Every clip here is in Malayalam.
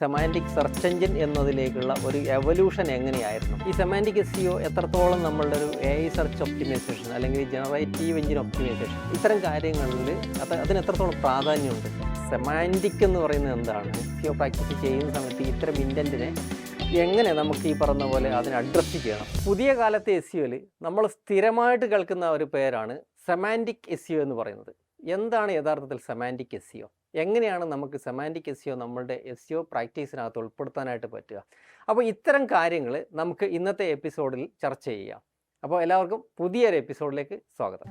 സെമാൻറ്റിക് സെർച്ച് എഞ്ചിൻ എന്നതിലേക്കുള്ള ഒരു എവല്യൂഷൻ എങ്ങനെയായിരുന്നു, ഈ സെമാൻറ്റിക് SEO എത്രത്തോളം നമ്മളുടെ ഒരു AI സെർച്ച് ഒപ്റ്റിമൈസേഷൻ അല്ലെങ്കിൽ ജനറേറ്റീവ് എഞ്ചിൻ ഒപ്റ്റിമൈസേഷൻ ഇത്തരം കാര്യങ്ങളിൽ അതിന് എത്രത്തോളം പ്രാധാന്യമുണ്ട്, സെമാൻറ്റിക് എന്ന് പറയുന്നത് എന്താണ്, SEO പ്രാക്ടീസ് ചെയ്യുന്ന സമയത്ത് ഇത്തരം ഇൻറ്റൻറ്റിനെ എങ്ങനെ നമുക്ക് ഈ പറഞ്ഞ പോലെ അതിനെ അഡ്രസ്സ് ചെയ്യണം. പുതിയ കാലത്തെ SEOയിൽ നമ്മൾ സ്ഥിരമായിട്ട് കേൾക്കുന്ന ഒരു പേരാണ് സെമാൻറ്റിക് SEO എന്ന് പറയുന്നത്. എന്താണ് യഥാർത്ഥത്തിൽ സെമാൻറ്റിക് SEO? എങ്ങനെയാണ് നമുക്ക് സെമാൻറ്റിക് SEO നമ്മളുടെ SEO പ്രാക്ടീസിനകത്ത് ഉൾപ്പെടുത്താനായിട്ട് പറ്റുക? അപ്പോൾ ഇത്തരം കാര്യങ്ങൾ നമുക്ക് ഇന്നത്തെ എപ്പിസോഡിൽ ചർച്ച ചെയ്യാം. അപ്പോൾ എല്ലാവർക്കും പുതിയൊരു എപ്പിസോഡിലേക്ക് സ്വാഗതം.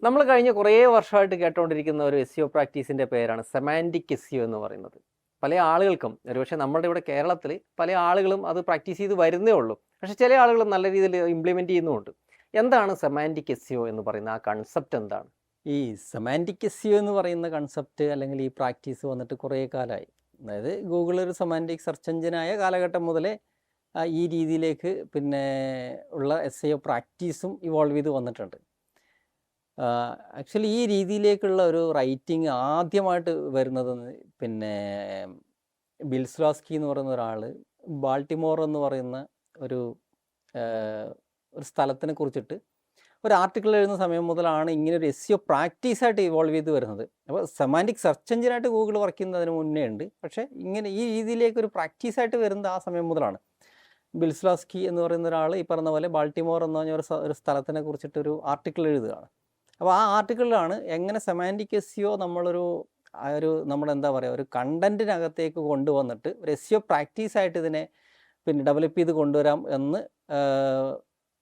നമ്മൾ കഴിഞ്ഞ കുറേ വർഷമായിട്ട് കേട്ടുകൊണ്ടിരിക്കുന്ന ഒരു SEO പ്രാക്ടീസിൻ്റെ പേരാണ് സെമാൻറ്റിക് SEO എന്ന് പറയുന്നത്. പല ആളുകൾക്കും, ഒരുപക്ഷെ നമ്മുടെ ഇവിടെ കേരളത്തിൽ പല ആളുകളും അത് പ്രാക്ടീസ് ചെയ്ത് വരുന്നേ ഉള്ളൂ, പക്ഷേ ചില ആളുകളും നല്ല രീതിയിൽ ഇംപ്ലിമെൻറ്റ് ചെയ്യുന്നുമുണ്ട്. എന്താണ് സെമാൻറ്റിക് SEO എന്ന് പറയുന്ന ആ കൺസെപ്റ്റ് എന്താണ്? ഈ സെമാൻറ്റിക് SEO എന്ന് പറയുന്ന കൺസെപ്റ്റ് അല്ലെങ്കിൽ ഈ പ്രാക്ടീസ് വന്നിട്ട് കുറേ കാലമായി. അതായത് ഗൂഗിൾ ഒരു സെമാൻറ്റിക് സെർച്ച് എഞ്ചിനായ കാലഘട്ടം മുതലേ ഈ രീതിയിലേക്ക് ഉള്ള SEO പ്രാക്ടീസും ഇവോൾവ് ചെയ്ത് വന്നിട്ടുണ്ട്. ആക്ച്വലി ഈ രീതിയിലേക്കുള്ള ഒരു റൈറ്റിംഗ് ആദ്യമായിട്ട് വരുന്നത് ബിൽസ്ലാസ്കി എന്ന് പറയുന്ന ഒരാൾ ബാൾട്ടിമോർ എന്ന് പറയുന്ന ഒരു സ്ഥലത്തിനെ കുറിച്ചിട്ട് ഒരു ആർട്ടിക്കിൾ എഴുതുന്ന സമയം മുതലാണ് ഇങ്ങനെ ഒരു SEO പ്രാക്ടീസായിട്ട് ഇവോൾവ് ചെയ്ത് വരുന്നത്. അപ്പോൾ സെമാൻറ്റിക് സെർച്ച് എഞ്ചിനായിട്ട് ഗൂഗിൾ വർക്ക് ചെയ്യുന്നതിന് മുന്നേ ഉണ്ട്, പക്ഷേ ഇങ്ങനെ ഈ രീതിയിലേക്ക് ഒരു പ്രാക്ടീസായിട്ട് വരുന്നത് ആ സമയം മുതലാണ്. ബിൽസ്ലാസ്കി എന്ന് പറയുന്ന ഒരാൾ ഈ പറഞ്ഞ പോലെ ബാൾട്ടിമോർ എന്ന് പറഞ്ഞ ഒരു സ്ഥലത്തിനെ കുറിച്ചിട്ടൊരു ആർട്ടിക്കിൾ എഴുതുകയാണ്. അപ്പോൾ ആ ആർട്ടിക്കിളിലാണ് എങ്ങനെ സെമാൻറ്റിക് SEO നമ്മുടെ എന്താ പറയുക, ഒരു കണ്ടൻറ്റിനകത്തേക്ക് കൊണ്ടുവന്നിട്ട് ഒരു SEO പ്രാക്ടീസായിട്ട് ഇതിനെ ഡെവലപ്പ് ചെയ്ത് കൊണ്ടുവരാം എന്ന്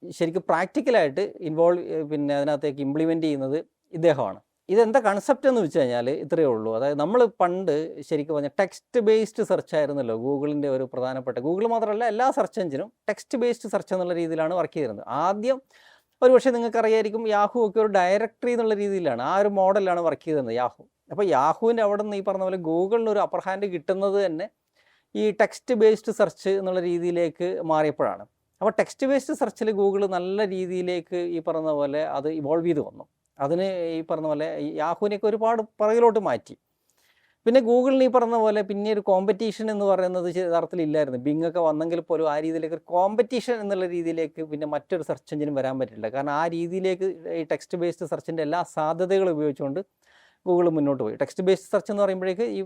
ശരിക്കും പ്രാക്ടിക്കലായിട്ട് അതിനകത്തേക്ക് ഇംപ്ലിമെൻറ്റ് ചെയ്യുന്നത് ഇദ്ദേഹമാണ്. ഇതെന്താ കൺസെപ്റ്റ് എന്ന് വെച്ച് കഴിഞ്ഞാൽ ഇത്രയേ ഉള്ളൂ. അതായത് നമ്മൾ പണ്ട് ശരിക്കും പറഞ്ഞാൽ ടെക്സ്റ്റ് ബേസ്ഡ് സെർച്ച് ആയിരുന്നല്ലോ ഗൂഗിളിൻ്റെ ഒരു പ്രധാനപ്പെട്ട, ഗൂഗിൾ മാത്രമല്ല എല്ലാ സെർച്ച് എഞ്ചിനും ടെക്സ്റ്റ് ബേസ്ഡ് സെർച്ച് എന്നുള്ള രീതിയിലാണ് വർക്ക് ചെയ്തിരുന്നത്. ആദ്യം ഒരുപക്ഷെ നിങ്ങൾക്കറിയായിരിക്കും, യാഹു ഒക്കെ ഒരു ഡയറക്ടറി എന്നുള്ള രീതിയിലാണ്, ആ ഒരു മോഡലാണ് വർക്ക് ചെയ്തിരുന്നത് യാഹു. അപ്പോൾ യാഹുവിൻ്റെ അവിടെ നിന്ന് ഈ പറഞ്ഞ പോലെ ഗൂഗിളിന് ഒരു അപ്പർ ഹാൻഡ് കിട്ടുന്നത് തന്നെ ഈ ടെക്സ്റ്റ് ബേസ്ഡ് സെർച്ച് എന്നുള്ള രീതിയിലേക്ക് മാറിയപ്പോഴാണ്. അപ്പോൾ ടെക്സ്റ്റ് ബേസ്ഡ് സെർച്ചിൽ ഗൂഗിൾ നല്ല രീതിയിലേക്ക് ഈ പറഞ്ഞ പോലെ അത് ഇവോൾവ് ചെയ്ത് വന്നു. അതിന് ഈ പറഞ്ഞ പോലെ യാഹുവിനെയൊക്കെ ഒരുപാട് പുറകിലോട്ട് മാറ്റി. പിന്നെ ഗൂഗിളിന് ഈ പറഞ്ഞ പോലെ പിന്നെ ഒരു കോമ്പറ്റീഷൻ എന്ന് പറയുന്നത് യഥാർത്ഥത്തിൽ ഇല്ലായിരുന്നു. ബിങ് ഒക്കെ വന്നെങ്കിൽ പോലും ആ രീതിയിലേക്ക് ഒരു കോമ്പറ്റീഷൻ എന്നുള്ള രീതിയിലേക്ക് മറ്റൊരു സെർച്ച് എഞ്ചിനും വരാൻ പറ്റില്ല. കാരണം ആ രീതിയിലേക്ക് ഈ ടെക്സ്റ്റ് ബേസ്ഡ് സെർച്ചിൻ്റെ എല്ലാ സാധ്യതകളും ഉപയോഗിച്ചുകൊണ്ട് ഗൂഗിൾ മുന്നോട്ട് പോയി. ടെക്സ്റ്റ് ബേസ്ഡ് സെർച്ച് എന്ന് പറയുമ്പോഴേക്ക് ഈ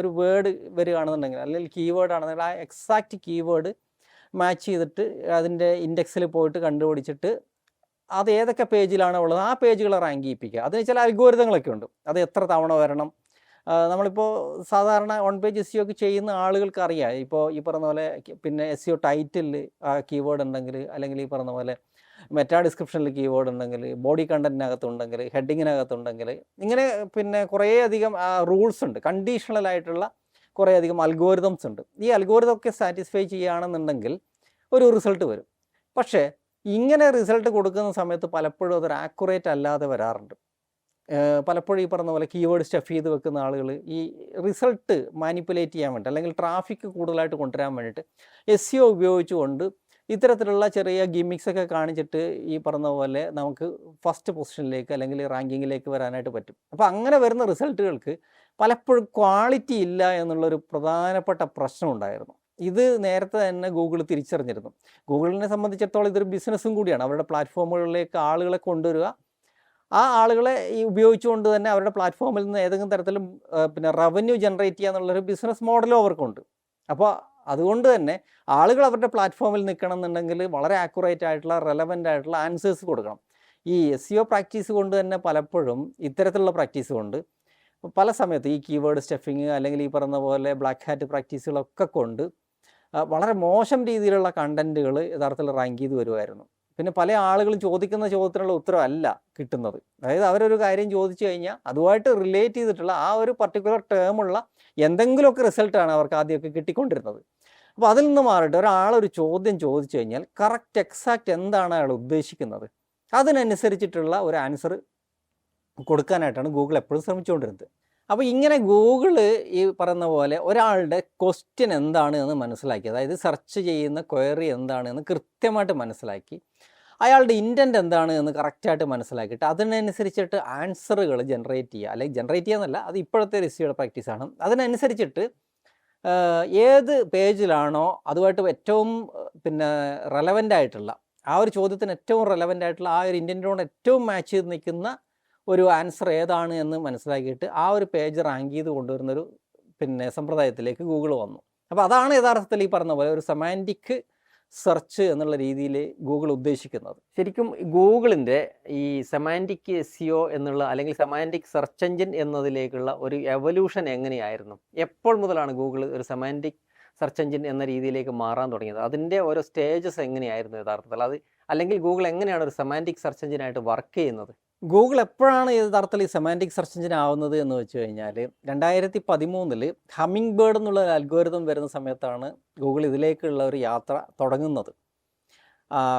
ഒരു വേർഡ് വരികയാണെന്നുണ്ടെങ്കിൽ അല്ലെങ്കിൽ കീവേഡ് ആണെന്നുണ്ടെങ്കിൽ ആ എക്സാക്റ്റ് കീവേഡ് മാച്ച് ചെയ്തിട്ട് അതിൻ്റെ ഇൻഡെക്സിൽ പോയിട്ട് കണ്ടുപിടിച്ചിട്ട് അത് ഏതൊക്കെ പേജിലാണ് ഉള്ളത് ആ പേജുകളെ റാങ്ക് ചെയ്യിപ്പിക്കുക. അതിന് ചില അൽഗോരിതങ്ങളൊക്കെ ഉണ്ട്, അത് എത്ര തവണ വരണം. നമ്മളിപ്പോൾ സാധാരണ ഓൺ പേജ് SEO ഒക്കെ ചെയ്യുന്ന ആളുകൾക്ക് അറിയാം. ഇപ്പോൾ ഈ പറഞ്ഞ പോലെ SEO ടൈറ്റിലിൽ ആ കീവേഡ് ഉണ്ടെങ്കിൽ, അല്ലെങ്കിൽ ഈ പറഞ്ഞ പോലെ മെറ്റാ ഡിസ്ക്രിപ്ഷനിൽ കീവേഡ് ഉണ്ടെങ്കിൽ, ബോഡി കണ്ടൻറ്റിനകത്തുണ്ടെങ്കിൽ, ഹെഡിങ്ങിനകത്തുണ്ടെങ്കിൽ, ഇങ്ങനെ കുറേയധികം റൂൾസ് ഉണ്ട്, കണ്ടീഷണലായിട്ടുള്ള കുറേയധികം അൽഗോരിതംസ് ഉണ്ട്. ഈ അൽഗോരിതം ഒക്കെ സാറ്റിസ്ഫൈ ചെയ്യുകയാണെന്നുണ്ടെങ്കിൽ ഒരു റിസൾട്ട് വരും. പക്ഷേ ഇങ്ങനെ റിസൾട്ട് കൊടുക്കുന്ന സമയത്ത് പലപ്പോഴും അതൊരു ആക്യുറേറ്റ് അല്ലാതെ വരാറുണ്ട്. പലപ്പോഴും ഈ പറഞ്ഞ പോലെ കീവേഡ് സ്റ്റഫ് ചെയ്ത് വെക്കുന്ന ആളുകൾ ഈ റിസൾട്ട് മാനിപ്പുലേറ്റ് ചെയ്യാൻ വേണ്ടി അല്ലെങ്കിൽ ട്രാഫിക് കൂടുതലായിട്ട് കൊണ്ടുവരാൻ വേണ്ടിയിട്ട് SEO ഉപയോഗിച്ചുകൊണ്ട് ഇത്തരത്തിലുള്ള ചെറിയ ഗിമ്മിക്സ് ഒക്കെ കാണിച്ചിട്ട് ഈ പറഞ്ഞ പോലെ നമുക്ക് ഫസ്റ്റ് പൊസിഷനിലേക്ക് അല്ലെങ്കിൽ റാങ്കിങ്ങിലേക്ക് വരാനായിട്ട് പറ്റും. അപ്പോൾ അങ്ങനെ വരുന്ന റിസൾട്ടുകൾക്ക് പലപ്പോഴും ക്വാളിറ്റി ഇല്ല എന്നുള്ളൊരു പ്രധാനപ്പെട്ട പ്രശ്നം ഉണ്ടായിരുന്നു. ഇത് നേരത്തെ തന്നെ ഗൂഗിൾ തിരിച്ചറിഞ്ഞിരുന്നു. ഗൂഗിളിനെ സംബന്ധിച്ചിടത്തോളം ഇതൊരു ബിസിനസ്സും കൂടിയാണ്. അവരുടെ പ്ലാറ്റ്ഫോമുകളിലേക്ക് ആളുകളെ കൊണ്ടുവരിക, ആ ആളുകളെ ഈ ഉപയോഗിച്ചുകൊണ്ട് തന്നെ അവരുടെ പ്ലാറ്റ്ഫോമിൽ നിന്ന് ഏതെങ്കിലും തരത്തിലും റവന്യൂ ജനറേറ്റ് ചെയ്യുക എന്നുള്ളൊരു ബിസിനസ് മോഡലും അവർക്കുണ്ട്. അപ്പോൾ അതുകൊണ്ട് തന്നെ ആളുകൾ അവരുടെ പ്ലാറ്റ്ഫോമിൽ നിൽക്കണം എന്നുണ്ടെങ്കിൽ വളരെ ആക്യുറേറ്റ് ആയിട്ടുള്ള റെലവൻ്റ് ആയിട്ടുള്ള ആൻസേഴ്സ് കൊടുക്കണം. ഈ SEO പ്രാക്ടീസ് കൊണ്ട് തന്നെ പലപ്പോഴും ഇത്തരത്തിലുള്ള പ്രാക്ടീസ് കൊണ്ട് പല സമയത്ത് ഈ കീവേഡ് സ്റ്റഫിങ് അല്ലെങ്കിൽ ഈ പറഞ്ഞ പോലെ ബ്ലാക്ക് ഹാറ്റ് പ്രാക്ടീസുകളൊക്കെ കൊണ്ട് വളരെ മോശം രീതിയിലുള്ള കണ്ടൻറ്റുകൾ യഥാർത്ഥത്തിൽ റാങ്ക് ചെയ്ത് വരുമായിരുന്നു. പിന്നെ പല ആളുകളും ചോദിക്കുന്ന ചോദ്യത്തിനുള്ള ഉത്തരവല്ല കിട്ടുന്നത്. അതായത് അവരൊരു കാര്യം ചോദിച്ചു കഴിഞ്ഞാൽ അതുമായിട്ട് റിലേറ്റ് ചെയ്തിട്ടുള്ള ആ ഒരു പർട്ടിക്കുലർ ടേമുള്ള എന്തെങ്കിലുമൊക്കെ റിസൾട്ടാണ് അവർക്ക് ആദ്യമൊക്കെ കിട്ടിക്കൊണ്ടിരുന്നത്. അപ്പോൾ അതിൽ നിന്ന് മാറിയിട്ട് ഒരാളൊരു ചോദ്യം ചോദിച്ചു കഴിഞ്ഞാൽ കറക്റ്റ് എക്സാക്റ്റ് എന്താണ് അയാൾ ഉദ്ദേശിക്കുന്നത് അതിനനുസരിച്ചിട്ടുള്ള ഒരു ആൻസർ കൊടുക്കാനായിട്ടാണ് ഗൂഗിൾ എപ്പോഴും ശ്രമിച്ചുകൊണ്ടിരുന്നത്. അപ്പോൾ ഇങ്ങനെ ഗൂഗിൾ ഈ പറയുന്ന പോലെ ഒരാളുടെ ക്വസ്റ്റ്യൻ എന്താണ് എന്ന് മനസ്സിലാക്കി, അതായത് സെർച്ച് ചെയ്യുന്ന ക്വയറി എന്താണെന്ന് കൃത്യമായിട്ട് മനസ്സിലാക്കി അയാളുടെ ഇൻറ്റൻറ്റ് എന്താണ് എന്ന് കറക്റ്റായിട്ട് മനസ്സിലാക്കിയിട്ട് അതിനനുസരിച്ചിട്ട് ആൻസറുകൾ ജനറേറ്റ് ചെയ്യുക, അല്ലെങ്കിൽ ജനറേറ്റ് ചെയ്യുക അത് ഇപ്പോഴത്തെ റിസീവർ പ്രാക്ടീസാണ്. അതിനനുസരിച്ചിട്ട് ഏത് പേജിലാണോ അതുമായിട്ട് ഏറ്റവും റെലവൻ്റ് ആയിട്ടുള്ള ആ ഒരു ചോദ്യത്തിന് ഏറ്റവും റെലവൻ്റ് ആയിട്ടുള്ള ആ ഒരു ഇൻറ്റൻറ്റിനോട് ഏറ്റവും മാച്ച് ചെയ്ത് നിൽക്കുന്ന ഒരു ആൻസർ ഏതാണ് എന്ന് മനസ്സിലാക്കിയിട്ട് ആ ഒരു പേജ് റാങ്ക് ചെയ്ത് കൊണ്ടുവരുന്നൊരു സമ്പ്രദായത്തിലേക്ക് ഗൂഗിൾ വന്നു. അപ്പോൾ അതാണ് യഥാർത്ഥത്തിൽ ഈ പറഞ്ഞ പോലെ ഒരു സെമാൻറ്റിക് സെർച്ച് എന്നുള്ള രീതിയിൽ ഗൂഗിൾ ഉദ്ദേശിക്കുന്നത്. ശരിക്കും ഗൂഗിളിൻ്റെ ഈ സെമാൻറ്റിക് SEO എന്നുള്ള അല്ലെങ്കിൽ സെമാൻറ്റിക് സെർച്ച് എഞ്ചിൻ എന്നതിലേക്കുള്ള ഒരു എവല്യൂഷൻ എങ്ങനെയായിരുന്നു? എപ്പോൾ മുതലാണ് ഗൂഗിൾ ഒരു സെമാൻറ്റിക് സെർച്ച് എഞ്ചിൻ എന്ന രീതിയിലേക്ക് മാറാൻ തുടങ്ങിയത്? അതിൻ്റെ ഓരോ സ്റ്റേജസ് എങ്ങനെയായിരുന്നു യഥാർത്ഥത്തിൽ? അല്ലെങ്കിൽ ഗൂഗിൾ എങ്ങനെയാണ് ഒരു സെമാൻറ്റിക് സെർച്ച് എഞ്ചിനായിട്ട് വർക്ക് ചെയ്യുന്നത്? ഗൂഗിൾ എപ്പോഴാണ് യഥാർത്ഥത്തിൽ ഈ സെമാൻറ്റിക് സെർച്ച് എഞ്ചിൻ ആവുന്നത് എന്ന് വെച്ച് കഴിഞ്ഞാൽ 2013 ഹമ്മിങ് ബേർഡ് എന്നുള്ള ഒരു അൽഗോരിതം വരുന്ന സമയത്താണ് ഗൂഗിൾ ഇതിലേക്കുള്ള ഒരു യാത്ര തുടങ്ങുന്നത്.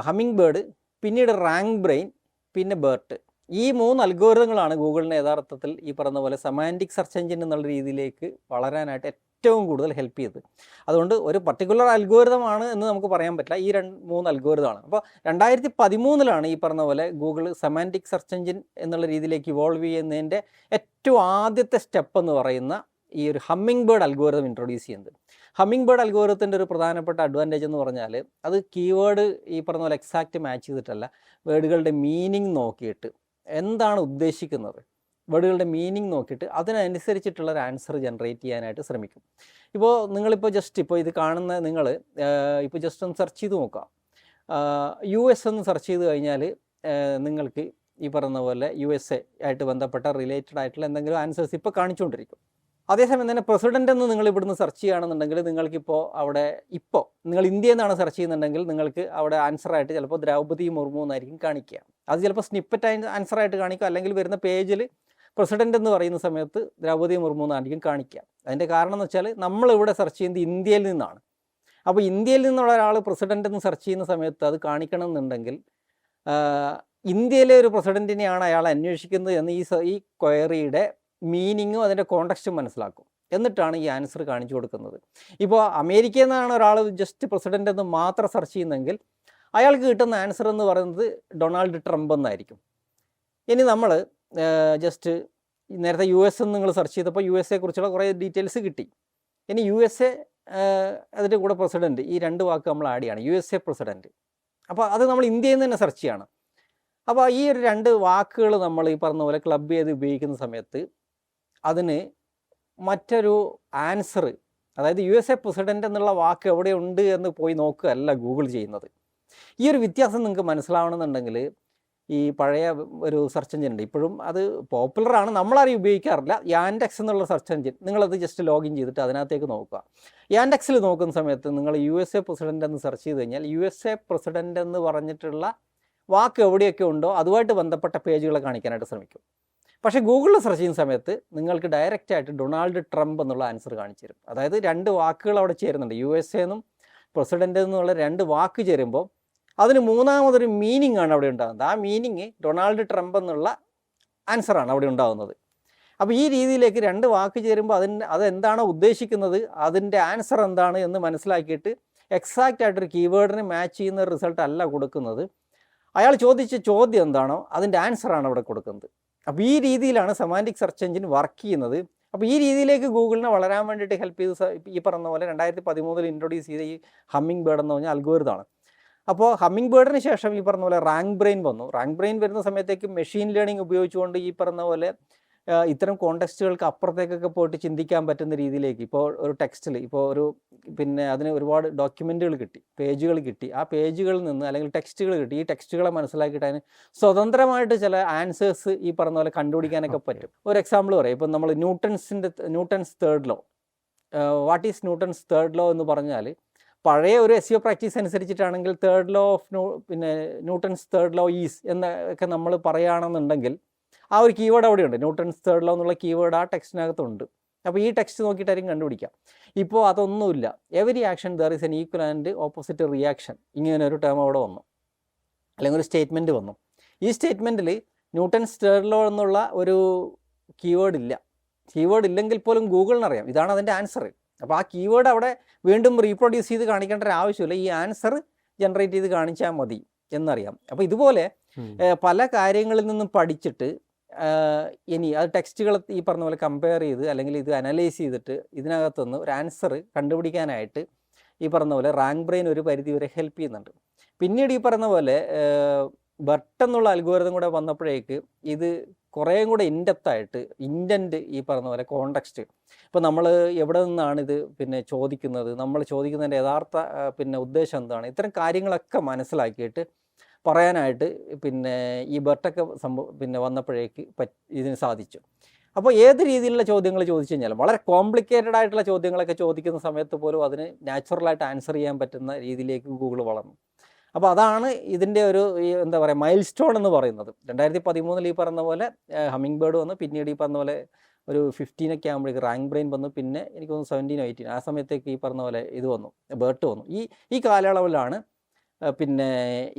ഹമ്മിങ് ബേർഡ്, പിന്നീട് റാങ്ക് ബ്രെയിൻ, പിന്നെ ബേർട്ട്, ഈ 3 അൽഗോരിതങ്ങളാണ് ഗൂഗിളിനെ യഥാർത്ഥത്തിൽ ഈ പറഞ്ഞ പോലെ സെമാൻറ്റിക് സെർച്ച് എഞ്ചിൻ എന്നുള്ള രീതിയിലേക്ക് വളരാനായിട്ട് ഏറ്റവും കൂടുതൽ ഹെൽപ്പ് ചെയ്തത്. അതുകൊണ്ട് ഒരു പർട്ടിക്കുലർ അൽഗോരിതമാണ് എന്ന് നമുക്ക് പറയാൻ പറ്റില്ല, ഈ 3 അൽഗോരിതമാണ്. അപ്പോൾ 2013 ഈ പറഞ്ഞ പോലെ ഗൂഗിൾ സെമാൻറ്റിക് സെർച്ച് എഞ്ചിൻ എന്നുള്ള രീതിയിലേക്ക് ഇവോൾവ് ചെയ്യുന്നതിൻ്റെ ഏറ്റവും ആദ്യത്തെ സ്റ്റെപ്പ് എന്ന് പറയുന്ന ഈ ഒരു ഹമ്മിങ് ബേർഡ് അൽഗോരിതം ഇൻട്രൊഡ്യൂസ് ചെയ്യുന്നത്. ഹമ്മിങ് ബേർഡ് അൽഗോരിതത്തിൻ്റെ ഒരു പ്രധാനപ്പെട്ട അഡ്വാൻറ്റേജ് എന്ന് പറഞ്ഞാൽ അത് കീവേഡ് ഈ പറഞ്ഞ പോലെ എക്സാക്റ്റ് മാച്ച് ചെയ്തിട്ടല്ല, വേർഡുകളുടെ മീനിങ് നോക്കിയിട്ട് എന്താണ് ഉദ്ദേശിക്കുന്നത്, വേർഡുകളുടെ മീനിങ് നോക്കിയിട്ട് അതിനനുസരിച്ചിട്ടുള്ള ഒരു ആൻസർ ജനറേറ്റ് ചെയ്യാനായിട്ട് ശ്രമിക്കും. ഇപ്പോൾ നിങ്ങളിപ്പോൾ ജസ്റ്റ് ഇപ്പോൾ ഇത് കാണുന്ന നിങ്ങൾ ഇപ്പോൾ ജസ്റ്റ് ഒന്ന് സെർച്ച് ചെയ്ത് നോക്കാം. US എന്ന് സെർച്ച് ചെയ്ത് കഴിഞ്ഞാൽ നിങ്ങൾക്ക് ഈ പറയുന്ന പോലെ USA ആയിട്ട് ബന്ധപ്പെട്ട റിലേറ്റഡ് ആയിട്ടുള്ള എന്തെങ്കിലും ആൻസേഴ്സ് ഇപ്പോൾ കാണിച്ചുകൊണ്ടിരിക്കും. അതേസമയം തന്നെ പ്രസിഡൻ്റ് എന്ന് നിങ്ങൾ ഇവിടുന്ന് സെർച്ച് ചെയ്യുകയാണെന്നുണ്ടെങ്കിൽ നിങ്ങൾക്കിപ്പോൾ അവിടെ ഇപ്പോൾ നിങ്ങൾ ഇന്ത്യ എന്നാണ് സെർച്ച് ചെയ്യുന്നുണ്ടെങ്കിൽ നിങ്ങൾക്ക് അവിടെ ആൻസറായിട്ട് ചിലപ്പോൾ ദ്രൗപദി മുർമു എന്നായിരിക്കും കാണിക്കുക. അത് ചിലപ്പോൾ സ്നിപ്പറ്റ് ആൻസറായിട്ട് കാണിക്കുക, അല്ലെങ്കിൽ വരുന്ന പേജിൽ പ്രസിഡൻ്റ് എന്ന് പറയുന്ന സമയത്ത് ദ്രൗപദി മുർമു എന്നായിരിക്കും കാണിക്കുക. അതിൻ്റെ കാരണം എന്ന് വെച്ചാൽ നമ്മളിവിടെ സെർച്ച് ചെയ്യുന്നത് ഇന്ത്യയിൽ നിന്നാണ്. അപ്പോൾ ഇന്ത്യയിൽ നിന്നുള്ള ഒരാൾ പ്രസിഡൻ്റ് എന്ന് സെർച്ച് ചെയ്യുന്ന സമയത്ത് അത് കാണിക്കണം എന്നുണ്ടെങ്കിൽ ഇന്ത്യയിലെ ഒരു പ്രസിഡൻറ്റിനെയാണ് അയാൾ അന്വേഷിക്കുന്നത് എന്ന് ഈ ക്വയറിയുടെ മീനിങ്ങും അതിൻ്റെ കോണ്ടക്സ്റ്റും മനസ്സിലാക്കും. എന്നിട്ടാണ് ഈ ആൻസർ കാണിച്ചു കൊടുക്കുന്നത്. ഇപ്പോൾ അമേരിക്കയിൽ നിന്നാണ് ഒരാൾ ജസ്റ്റ് പ്രസിഡൻ്റ് എന്ന് മാത്രം സെർച്ച് ചെയ്യുന്നതെങ്കിൽ അയാൾക്ക് കിട്ടുന്ന ആൻസർ എന്ന് പറയുന്നത് ഡൊണാൾഡ് ട്രംപ് എന്നായിരിക്കും. ഇനി നമ്മൾ ജസ്റ്റ് നേരത്തെ US എന്ന് നിങ്ങൾ സെർച്ച് ചെയ്തപ്പോൾ USA കുറിച്ചുള്ള കുറേ ഡീറ്റെയിൽസ് കിട്ടി. ഇനി USA അതിൻ്റെ കൂടെ പ്രസിഡൻറ്റ്, ഈ 2 വാക്ക് നമ്മൾ ആഡ് ചെയ്യണം, USA പ്രസിഡൻറ്റ്. അപ്പോൾ അത് നമ്മൾ ഇന്ത്യയിൽ നിന്ന് തന്നെ സെർച്ച് ചെയ്യണം. അപ്പോൾ ഈ ഒരു 2 വാക്കുകൾ നമ്മൾ ഈ പറഞ്ഞ പോലെ ക്ലബ് ചെയ്ത് ഉപയോഗിക്കുന്ന സമയത്ത് അതിന് മറ്റൊരു ആൻസർ, അതായത് USA പ്രസിഡൻ്റ് എന്നുള്ള വാക്ക് എവിടെയുണ്ട് എന്ന് പോയി നോക്കുകയല്ല ഗൂഗിൾ ചെയ്യുന്നത്. ഈ ഒരു വ്യത്യാസം നിങ്ങൾക്ക് മനസ്സിലാവണമെന്നുണ്ടെങ്കിൽ ഈ പഴയ ഒരു സെർച്ച് എഞ്ചിൻ ഉണ്ട്, ഇപ്പോഴും അത് പോപ്പുലറാണ്, നമ്മളാരും ഉപയോഗിക്കാറില്ല, യാൻഡെക്സ് എന്നുള്ള സെർച്ച് എഞ്ചിൻ. നിങ്ങളത് ജസ്റ്റ് ലോഗിൻ ചെയ്തിട്ട് അതിനകത്തേക്ക് നോക്കുക. യാൻഡെക്സിൽ നോക്കുന്ന സമയത്ത് നിങ്ങൾ USA പ്രസിഡൻ്റ് എന്ന് സെർച്ച് ചെയ്ത് കഴിഞ്ഞാൽ USA പ്രസിഡൻ്റ് എന്ന് പറഞ്ഞിട്ടുള്ള വാക്ക് എവിടെയൊക്കെ ഉണ്ടോ അതുമായിട്ട് ബന്ധപ്പെട്ട പേജുകളെ കാണിക്കാനായിട്ട് ശ്രമിക്കും. പക്ഷേ ഗൂഗിളിൽ സെർച്ച് ചെയ്യുന്ന സമയത്ത് നിങ്ങൾക്ക് ഡയറക്റ്റായിട്ട് ഡൊണാൾഡ് ട്രംപ് എന്നുള്ള ആൻസർ കാണിച്ചു തരും. അതായത് 2 വാക്കുകൾ അവിടെ ചേരുന്നുണ്ട്, USA എന്നും പ്രസിഡൻ്റ് എന്നുള്ള 2 വാക്ക് ചേരുമ്പോൾ അതിന് മൂന്നാമതൊരു മീനിങ് ആണ് അവിടെ ഉണ്ടാകുന്നത്. ആ മീനിങ് ഡൊണാൾഡ് ട്രംപ് എന്നുള്ള ആൻസറാണ് അവിടെ ഉണ്ടാകുന്നത്. അപ്പോൾ ഈ രീതിയിലേക്ക് 2 വാക്ക് ചേരുമ്പോൾ അതെന്താണോ ഉദ്ദേശിക്കുന്നത്, അതിൻ്റെ ആൻസർ എന്താണ് എന്ന് മനസ്സിലാക്കിയിട്ട് എക്സാക്റ്റ് ആയിട്ടൊരു കീവേഡിന് മാച്ച് ചെയ്യുന്ന റിസൾട്ട് അല്ല കൊടുക്കുന്നത്, അയാൾ ചോദിച്ച ചോദ്യം എന്താണോ അതിൻ്റെ ആൻസറാണ് അവിടെ കൊടുക്കുന്നത്. അപ്പോൾ ഈ രീതിയിലാണ് സെമാൻറ്റിക് സെർച്ച് എഞ്ചിൻ വർക്ക് ചെയ്യുന്നത്. അപ്പോൾ ഈ രീതിയിലേക്ക് ഗൂഗിളിനെ വളരാൻ വേണ്ടിയിട്ട് ഹെൽപ്പ് ചെയ്ത് ഈ പറഞ്ഞ പോലെ 2013 ഇൻട്രൊഡ്യൂസ് ചെയ്ത ഈ ഹമ്മിങ് ബേർഡ് എന്ന് പറഞ്ഞാൽ അൽഗോരിതമാണ്. അപ്പോൾ ഹമ്മിങ് ബേർഡിന് ശേഷം ഈ പറഞ്ഞ പോലെ റാങ്ക് ബ്രെയിൻ വന്നു. റാങ്ക് ബ്രെയിൻ വരുന്ന സമയത്തേക്ക് മെഷീൻ ലേണിംഗ് ഉപയോഗിച്ചുകൊണ്ട് ഈ പറഞ്ഞ പോലെ ഇത്തരം കോണ്ടെക്സ്റ്റുകൾക്ക് അപ്പുറത്തേക്കൊക്കെ പോയിട്ട് ചിന്തിക്കാൻ പറ്റുന്ന രീതിയിലേക്ക്, ഇപ്പോൾ ഒരു ടെക്സ്റ്റിൽ ഇപ്പോൾ ഒരു അതിന് ഒരുപാട് ഡോക്യുമെൻറ്റുകൾ കിട്ടി, പേജുകൾ കിട്ടി, ആ പേജുകളിൽ നിന്ന് അല്ലെങ്കിൽ ടെക്സ്റ്റുകൾ കിട്ടി, ഈ ടെക്സ്റ്റുകളെ മനസ്സിലാക്കിയിട്ട് അതിന് സ്വതന്ത്രമായിട്ട് ചില ആൻസേഴ്സ് ഈ പറഞ്ഞ പോലെ കണ്ടുപിടിക്കാനൊക്കെ പറ്റും. ഒരു എക്സാമ്പിൾ പറയാം, ഇപ്പം നമ്മൾ Newton's third law, what is Newton's third law എന്ന് പറഞ്ഞാൽ പഴയ ഒരു SEO പ്രാക്ടീസ് അനുസരിച്ചിട്ടാണെങ്കിൽ ന്യൂട്ടൺസ് തേർഡ് ലോ ഈസ് എന്നൊക്കെ നമ്മൾ പറയുകയാണെന്നുണ്ടെങ്കിൽ ആ ഒരു കീവേഡ് അവിടെയുണ്ട്, ന്യൂട്ടൺസ് തേർഡ് ലോ എന്നുള്ള കീവേഡ് ആ ടെക്സ്റ്റിനകത്തുണ്ട്. അപ്പോൾ ഈ ടെക്സ്റ്റ് നോക്കിയിട്ടായിരിക്കും കണ്ടുപിടിക്കാം. ഇപ്പോൾ അതൊന്നുമില്ല, every action there is an equal and opposite reaction, ഇങ്ങനെ ഒരു ടേം അവിടെ വന്നു, അല്ലെങ്കിൽ ഒരു സ്റ്റേറ്റ്മെൻറ്റ് വന്നു. ഈ സ്റ്റേറ്റ്മെൻറ്റിൽ ന്യൂട്ടൺസ് തേർഡ് ലോ എന്നുള്ള ഒരു കീവേഡ് ഇല്ല. കീവേഡ് ഇല്ലെങ്കിൽ പോലും ഗൂഗിളിനറിയാം ഇതാണ് അതിൻ്റെ ആൻസർ. അപ്പോൾ ആ കീവേഡ് അവിടെ വീണ്ടും റീപ്രൊഡ്യൂസ് ചെയ്ത് കാണിക്കേണ്ട ഒരു ആവശ്യമില്ല, ഈ ആൻസർ ജനറേറ്റ് ചെയ്ത് കാണിച്ചാൽ മതി. എന്നറിയാം. അപ്പോൾ ഇതുപോലെ പല കാര്യങ്ങളിൽ നിന്നും പഠിച്ചിട്ട് ഇനി അത് ടെക്സ്റ്റുകൾ ഈ പറഞ്ഞ പോലെ കമ്പയർ ചെയ്ത് അല്ലെങ്കിൽ ഇത് അനലൈസ് ചെയ്തിട്ട് ഇതിനകത്തുനിന്ന് ഒരു ആൻസർ കണ്ടുപിടിക്കാനായിട്ട് ഈ പറഞ്ഞ പോലെ റാങ്ക് ബ്രെയിൻ ഒരു പരിധി വരെ ഹെൽപ്പ് ചെയ്യുന്നുണ്ട്. പിന്നീട് ഈ പറഞ്ഞ പോലെ ബർട്ട് എന്നുള്ള അൽഗോരിതം കൂടെ വന്നപ്പോഴേക്ക് ഇത് കുറേയും കൂടെ ഇൻഡെപ്തായിട്ട് ഇൻറ്റൻറ്റ് ഈ പറഞ്ഞ പോലെ കോണ്ടക്സ്റ്റ്, ഇപ്പോൾ നമ്മൾ എവിടെ നിന്നാണ് ഇത് പിന്നെ ചോദിക്കുന്നത്, നമ്മൾ ചോദിക്കുന്നതിൻ്റെ യഥാർത്ഥ പിന്നെ ഉദ്ദേശം എന്താണ്, ഇത്തരം കാര്യങ്ങളൊക്കെ മനസ്സിലാക്കിയിട്ട് പറയാനായിട്ട് പിന്നെ ഈ ബർട്ടൊക്കെ പിന്നെ വന്നപ്പോഴേക്ക് ഇതിന് സാധിച്ചു. അപ്പോൾ ഏത് രീതിയിലുള്ള ചോദ്യങ്ങൾ ചോദിച്ചു കഴിഞ്ഞാലും വളരെ കോംപ്ലിക്കേറ്റഡ് ആയിട്ടുള്ള ചോദ്യങ്ങളൊക്കെ ചോദിക്കുന്ന സമയത്ത് പോലും അതിന് നാച്ചുറലായിട്ട് ആൻസർ ചെയ്യാൻ പറ്റുന്ന രീതിയിലേക്ക് ഗൂഗിൾ വളർന്നു. അപ്പോൾ അതാണ് ഇതിൻ്റെ ഒരു എന്താ പറയുക മൈൽ സ്റ്റോൺ എന്ന് പറയുന്നത്. 2013 ഈ പറഞ്ഞ പോലെ ഹമ്മിങ് ബേർഡ് വന്നു, പിന്നീട് ഈ പറഞ്ഞ പോലെ ഒരു 15 ആകുമ്പോഴേക്ക് റാങ്ക് ബ്രെയിൻ വന്നു, പിന്നെ എനിക്ക് തോന്നുന്നു 17 18 ആ സമയത്തേക്ക് ഈ പറഞ്ഞ പോലെ ഇത് വന്നു, ബേർട്ട് വന്നു. ഈ കാലയളവിലാണ് പിന്നെ